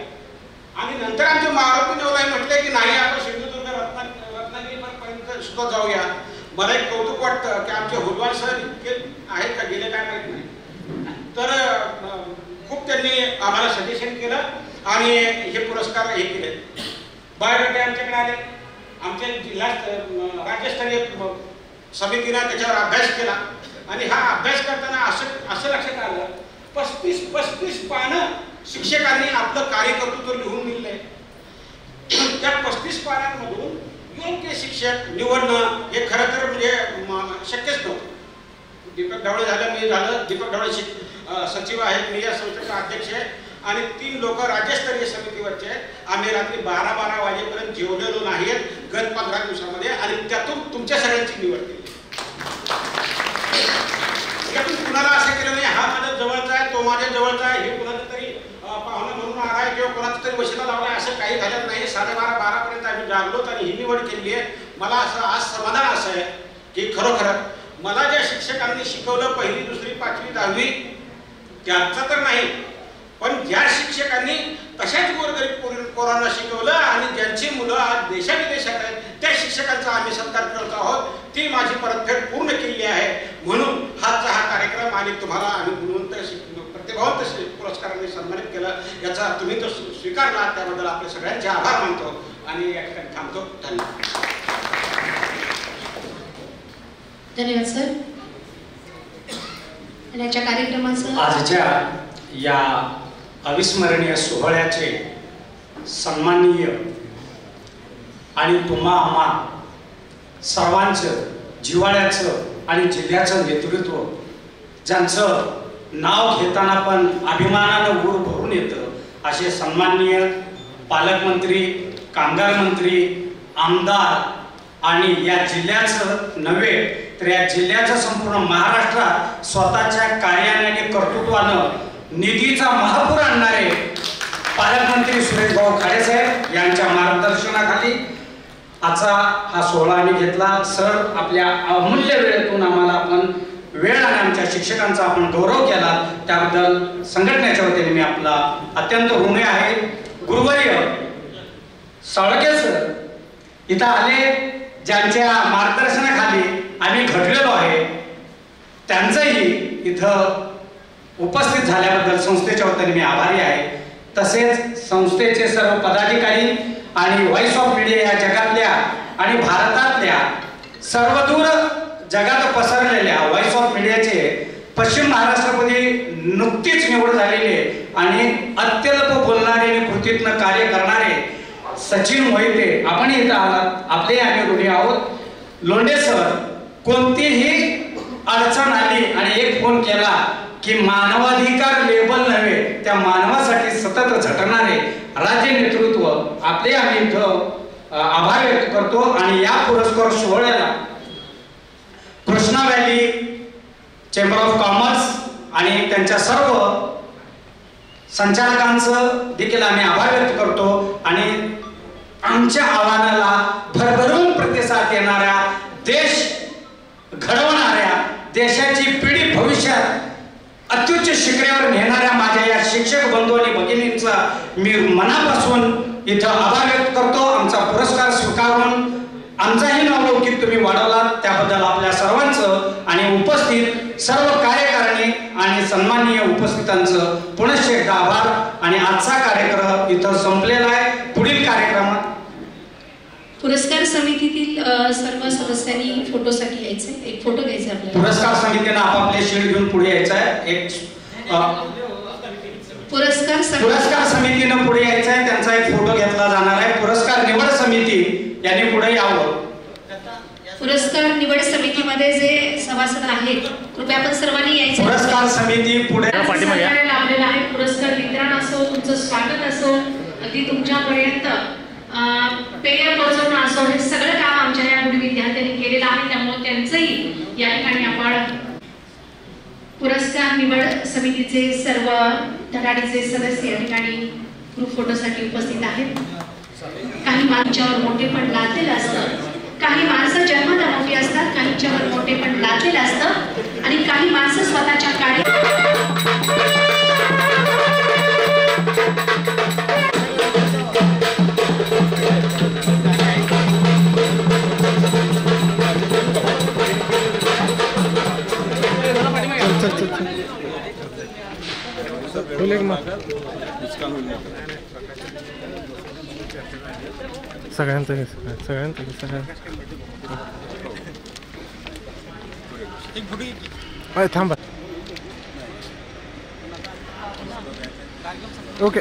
Speaker 2: आणि नंतर आमचे महाराष्ट्र नवलाई म्हटले की नाही आपण सिंधुदुर्ग, रत्नागिरीपर्यंत सुद्धा जाऊया. मला एक कौतुक वाटतं की आमचे हुलवाल सर इतके आहेत का गेले काय माहित नाही, तर खूप त्यांनी आम्हाला सजेशन केलं आणि हे पुरस्कार हे केले. बायोडेटे आमच्याकडे आले, आमच्या जिल्हा राज्यस्तरीय समितीने त्याच्यावर अभ्यास केला आणि हा अभ्यास करताना असं लक्षात आलं 35 पानं शिक्षकांनी आपलं कार्यकर्तृत्व लिहून दिलंय. त्या 35 पानांमधून योग्य शिक्षक निवडणं हे खरं तर म्हणजे शक्यच नव्हतं. दीपक ढवळे झालं, मी झालं, दीपक ढवळे सचिव आहेत, मी या संस्थेचा अध्यक्ष आहे आणि 3 लोक राज्यस्तरीय समितीवरचे आहेत. आम्ही रात्री 12 वाजेपर्यंत जेवलेलो नाहीत गत 15 दिवसामध्ये आणि त्यातून तुमच्या सगळ्यांची निवड केली. यातून कुणाला असं केलं नाही हा माझ्या जवळचा आहे तो माझ्या जवळचा आहे हे कुणाचं तरी पाहुणा म्हणून आलाय किंवा कोणाचं तरी वशिला लावलाय असं काही झालं नाही. 12:30 पर्यंत आम्ही जागलोत आणि ही निवड केली आहे. मला असं आज समाधान असं आहे की खरोखर मला ज्या शिक्षकांनी शिकवलं 1ली 2री 5वी 10वी त्याचं तर नाही पण ज्या शिक्षकांनी तशाच गोरगरीब पोरांना शिकवलं आणि ज्यांची मुलं आज देशाविदेशात आहेत त्या शिक्षकांचा आम्ही सत्कार करत आहोत. ती माझी परतफेड पूर्ण केली आहे. म्हणून हा कार्यक्रम आणि तुम्हाला आम्ही गुणवंत प्रतिभावंत पुरस्काराने सन्मानित केलं याचा तुम्ही तो स्वीकारला त्याबद्दल आपले सगळ्यांचे आभार मानतो आणि या ठिकाणी थांबतो.
Speaker 1: धन्यवाद सर. याच्या कार्यक्रमाचं
Speaker 10: आजच्या या अविस्मरणीय सोहळ्याचे सन्माननीय आणि तुम्हा आम्हा सर्वांचं जिव्हाळ्याचं आणि जिल्ह्याचं नेतृत्व ज्यांचं नाव घेताना पण अभिमानानं उर भरून येतं असे सन्माननीय पालकमंत्री कामगार मंत्री आमदार आणि या जिल्ह्याचं नव्हे तर या जिल्ह्याचं संपूर्ण महाराष्ट्रात स्वतःच्या कार्याने आणि कर्तृत्वानं निधीचा महापूर आणणारे पालकमंत्री सुरेश भाऊ खाडेसाहेब यांच्या मार्गदर्शनाखाली आजचा हा सोहळा आम्ही घेतला. सर आपल्या अमूल्य वेळेतून आम्हाला आपण वेळ आणि आमच्या शिक्षकांचा आपण गौरव केला त्याबद्दल संघटनेच्या वतीने मी आपला अत्यंत ऋणी आहे. गुरुवर्य साळके सर इथं आले ज्यांच्या मार्गदर्शनाखाली आम्ही घडलेलो आहे त्यांचंही इथं उपस्थित झाल्याबद्दल संस्थेच्या वतीने मी आभारी आहे. तसेच संस्थेचे सर्व पदाधिकारी आणि व्हॉइस ऑफ मीडिया या जगातल्या आणि भारतातल्या सर्वदूर जगात पसरलेल्या व्हॉइस ऑफ मीडियाचे पश्चिम महाराष्ट्रामध्ये नुकतीच निवड झालेले आणि अत्यल्प बोलणारे आणि कृतीतनं कार्य करणारे सचिन मोहिते आपण इथं आलात आपले आम्ही ऋणी आहोत. लोंढे सर कोणतीही अडचण आली आणि एक फोन केला की मानवाधिकार लेबल नव्हे त्या मानवासाठी सतत झटणारे राज्य नेतृत्व आपले आम्ही इथं आभार व्यक्त करतो. आणि या पुरस्कार सोहळ्याला Krishna valley chamber of commerce आणि त्यांच्या सर्व संचालकांचं देखील आम्ही आभार व्यक्त करतो. आणि आमच्या आव्हानाला भरभरून प्रतिसाद देणाऱ्या देश घडवणाऱ्या देशाची पिढी भविष्यात अत्युच्च शिखरावर नेणाऱ्या माझ्या या शिक्षक बंधू आणि भगिनींचा मी मनापासून इथं आभार व्यक्त करतो. आमचा पुरस्कार स्वीकारून आमचाही नावलौकिक तुम्ही वाढवलात त्याबद्दल आपल्या सर्वांचं आणि उपस्थित सर्व कार्यकारिणी आणि सन्माननीय उपस्थितांचं पुनश्च एकदा आभार. आणि आजचा कार्यक्रम इथं संपलेला आहे. पुढील कार्यक्रमात
Speaker 1: पुरस्कार समितीतील सर्व सदस्यांनी फोटोसाठी यायचे एक फोटो घ्यायचा आपल्याला.
Speaker 10: पुरस्कार समितीने आपापले शील्ड घेऊन पुढे यायचं आहे. एक पुरस्कार समितीनं पुढे यायचं आहे त्यांचा एक फोटो घेतला जाणार आहे. पुरस्कार निवड समिती यांनी पुढे यावं.
Speaker 1: पुरस्कार निवड समितीमध्ये जे सभासद आहेत कृपया आपण सर्वांनी यायचं.
Speaker 10: पुरस्कार समिती पुढे
Speaker 1: लावलेला आहे. पुरस्कार वितरण असो तुमचं स्वागत असो अगदी तुमच्यापर्यंत पेय पोहोचवणं असो हे सगळं काम आमच्या या गुणी विद्यार्थ्यांनी केलेलं आहे. त्यामुळे त्यांचंही या ठिकाणी आपण पुरस्कार निवड समितीचे सर्व धडाडीचे सदस्य या ठिकाणी ग्रुप फोटोसाठी उपस्थित आहेत. काही माणसांच्यावर मोठेपण लादलेलं असतं काही माणसं जन्मतः मोठी असतात काहींच्यावर मोठेपण लादलेलं असतं आणि काही माणसं स्वतःच्या
Speaker 8: थांबा. ओके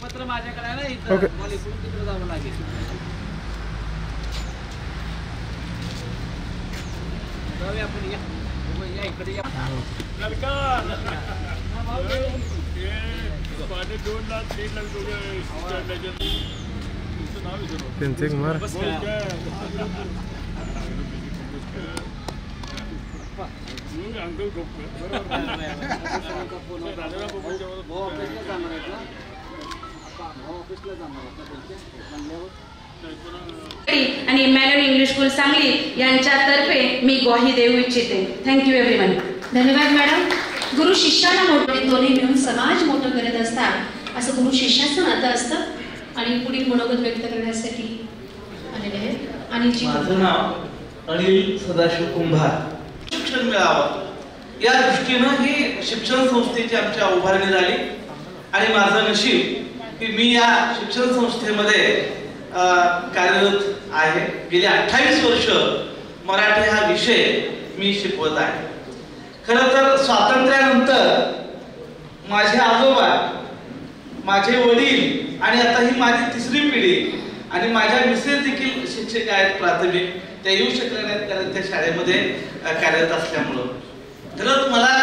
Speaker 3: पत्र माझ्याकडे आहे ना इथं मला इकडून तिकडे जावं लागेल जाऊया आपण या इकडे या
Speaker 8: त्यांचे एक मार
Speaker 1: आणि मॅडम इंग्लिश स्कूल सांगली यांच्यातर्फे मी ग्वाही देऊ इच्छिते. Thank you everyone. धन्यवाद मॅडम. गुरु शिष्याला मोठे दोन्ही मिळून समाज मोठं करत असतात असं गुरु शिष्याचं नातं असतं. आणि पुढील मनोगत व्यक्त करण्यासाठी आलेले आहेत. आणि
Speaker 11: माझं नाव अनिल सदाशिव कुंभार. शिक्षण मिळावं या दृष्टीनं ही शिक्षण संस्थेची आमच्या उभारणी झाली आणि माझं नशीब की मी या शिक्षण संस्थेमध्ये कार्यरत आहे. गेली 28 वर्ष मराठी हा विषय मी शिकवत आहे. खरं तर स्वातंत्र्यानंतर माझे आजोबा, माझे वडील आणि आता ही माझी तिसरी पिढी आणि माझ्या मिसेस देखील शिक्षक आहेत प्राथमिक. त्या येऊ शकल्या नाहीत कारण त्या शाळेमध्ये कार्यरत असल्यामुळं. खरंच मला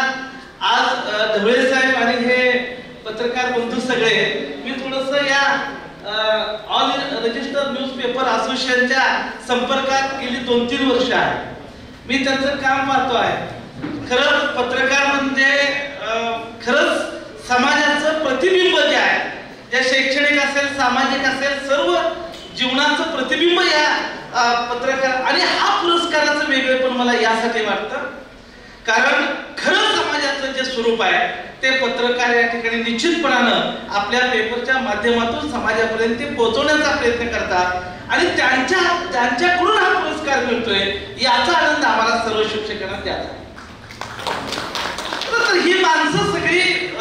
Speaker 11: आज ढवळे साहेब आणि हे पत्रकार बंधू सगळे मी थोडंसं या ऑल रजिस्टर न्यूजपेपर असोसिएशनच्या संपर्कात गेली 2-3 वर्ष आहे. मी त्यांचं काम पाहतो आहे. खरंच पत्रकार म्हणजे खरंच समाजाचं प्रतिबिंब जे आहे, जे शैक्षणिक असेल, सामाजिक असेल, सर्व जीवनाचं प्रतिबिंब या पत्रकार. आणि हा पुरस्काराचं वेगळेपण मला यासाठी वाटतं कारण खरं समाजाचं जे स्वरूप आहे ते पत्रकार या ठिकाणी निश्चितपणानं आपल्या पेपरच्या माध्यमातून समाजापर्यंत पोहोचवण्याचा प्रयत्न करतात आणि त्यांच्याकडून हा पुरस्कार मिळतोय याचा आनंद आम्हाला सर्व शिक्षकांना द्यायचा. तर ही माणसं सगळी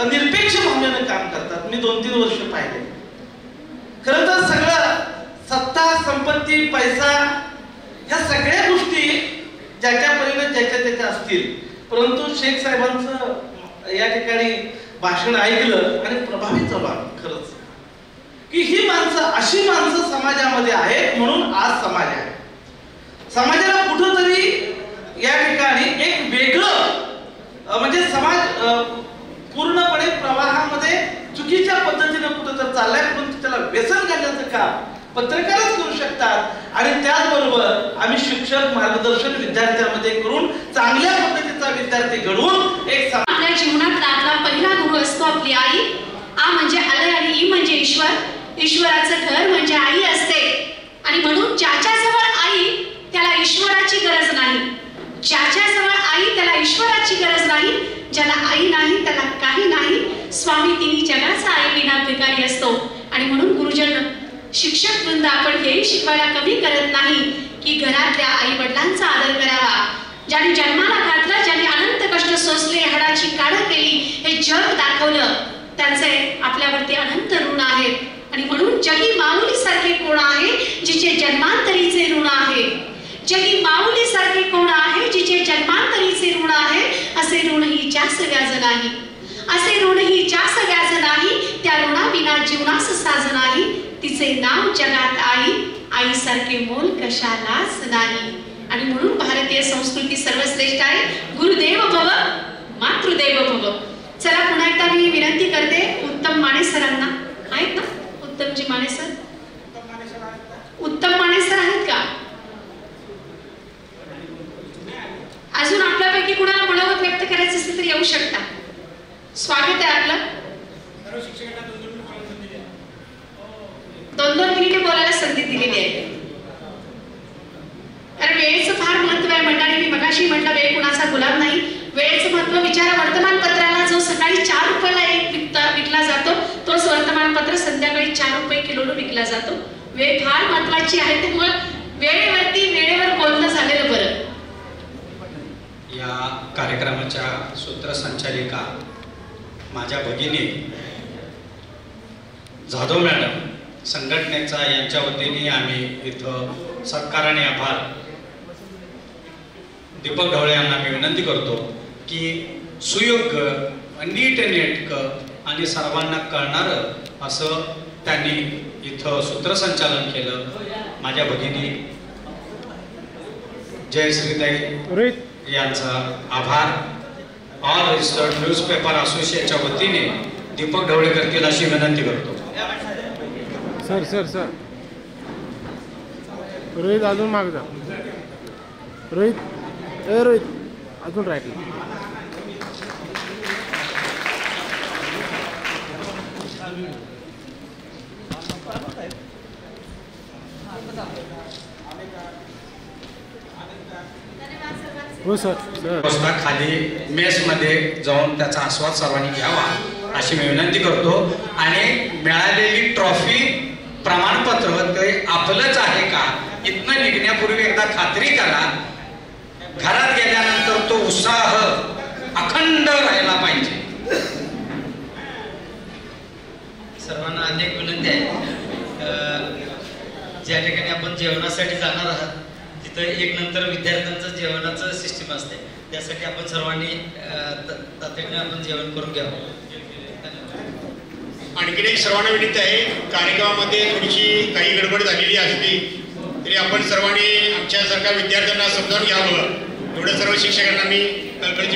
Speaker 11: निरपेक्ष भावनेनं काम करतात. मी 2-3 वर्ष पाहिले. खरं तर सगळं सत्ता, संपत्ती, पैसा ह्या सगळ्या गोष्टी ज्याच्या परीने ज्याच्या असतील, परंतु शेख साहेबांचं या ठिकाणी भाषण ऐकलं आणि प्रभावित झालो खरंच की ही माणसं, अशी माणसं समाजामध्ये आहेत म्हणून आज समाज आहे. समाजाला कुठंतरी या ठिकाणी एक वेगळं म्हणजे समाज पूर्णपणे प्रवाहामध्ये चुकीच्या पद्धतीने कुठं तर चाललाय परंतु त्याला व्यसन घालण्याचं काम पत्रकारच करू शकतात. आणि त्याचबरोबर आम्ही शिक्षक मार्गदर्शन विद्यार्थ्यांमध्ये करून चांगल्या पद्धतीचा विद्यार्थी घडवून एक
Speaker 1: आपल्या जीवनातला पहिला गुरु असतो आपली आई. आ म्हणजे आलय आणि ई म्हणजे ईश्वर. ईश्वराचं घर म्हणजे आई असते आणि म्हणून ज्याच्याजवळ आई त्याला ईश्वराची गरज नाही. ज्याच्याजवळ आई त्याला ईश्वराची गरज नाही. ज्याला आई नाही त्याला काही नाही. स्वामी तिन्ही जगाचा आई विना भिकारी असतो. आणि म्हणून गुरुजन शिक्षक वृंद आपण हे शिकवायला कमी करत नाही की घरातल्या आई वडिलांचा आदर करावा. ज्यांनी जन्माला घातलं, ज्यांनी अनंत कष्ट सोसले, हाडाची काढ केली, हे जग दाखवलं, त्यांचे आपल्यावरती अनंत ऋण आहेत. आणि म्हणून जगी माऊली सारखे कोण आहे जिचे जन्मांतरीचे ऋण आहे. जगी माऊली सारखे कोण आहे जिचे जन्मांतरीचे ऋण आहे. असे ऋणही जास्त व्याज नाही. असे ऋणही जास्त व्याज नाही. त्या ऋणाविना जीवनास साज नाही. तिचे नाव जगात आई. आई सारखे मोल कशालाच नाही. आणि म्हणून भारतीय संस्कृती सर्वश्रेष्ठ आहे. गुरुदेव भव मातृदेव भव. चला पुन्हा एकदा मी विनंती करते उत्तम माने सरांना. आहेत ना उत्तमजी माने सर? उत्तम माने सर आहेत का? अजून आपल्यापैकी कुणाला मनोगत व्यक्त करायचं असेल तर येऊ शकता. स्वागत आहे आपलं. 2-2 मिनिटे बोलायला संधी दिलेली आहे. कारण वेळेचं फार महत्व आहे मंडळी. मी मगाशी म्हटलं वेळ कुणाचा गुलाम नाही. वेळेचं महत्व विचारा. वर्तमानपत्राला जो सकाळी 4 रुपयाला एक विकला जातो तोच वर्तमानपत्र संध्याकाळी 4 रुपये किलोने विकला जातो. वेळ फार महत्वाची आहे. त्यामुळे वेळेवरती वेळेवर बोलणं झालेलं बरं.
Speaker 10: या कार्यक्रमाच्या सूत्रसंचालिका माझ्या भगिनी जाधव मॅडम संघटनेचा यांच्या वतीने आम्ही इथं सत्कार आणि आभार. दीपक ढवळे यांना मी विनंती करतो की सुयोग्य नीट नेटकं आणि सर्वांना कळणारं असं त्यांनी इथं सूत्रसंचालन केलं. माझ्या भगिनी जयश्रीताई यांचा आभार. ऑल रजिस्टर्ड न्यूजपेपर असोसिएशनच्या वतीने दीपक ढवळे करतील अशी विनंती करतो.
Speaker 8: सर सर सर रोहित अजून माग जा. रोहित अजून राईटला. हो सर सर.
Speaker 10: खाली मेसमध्ये जाऊन त्याचा आस्वाद सर्वांनी घ्यावा अशी मी विनंती करतो. आणि मिळालेली ट्रॉफी प्रमाणपत्र ते आपलंच आहे का इथनं निघण्यापूर्वी एकदा खात्री करा. घरात गेल्यानंतर तो उत्साह अखंड राहिला पाहिजे.
Speaker 5: सर्वांना अनेक विनंती आहे. ज्या ठिकाणी आपण जेवणासाठी जाणार आहात तिथं एक नंतर विद्यार्थ्यांचं जेवणाचं सिस्टीम असते. त्यासाठी आपण सर्वांनी तातडीने आपण जेवण करून घ्यावं.
Speaker 2: आणखीन एक सर्वांना विनंती आहे. कार्यक्रमामध्ये थोडीशी काही गडबड झालेली असली तरी आपण सर्वांनी आमच्यासारख्या विद्यार्थ्यांना समजावून घ्यावं एवढं सर्व शिक्षकांना मी कळकळीची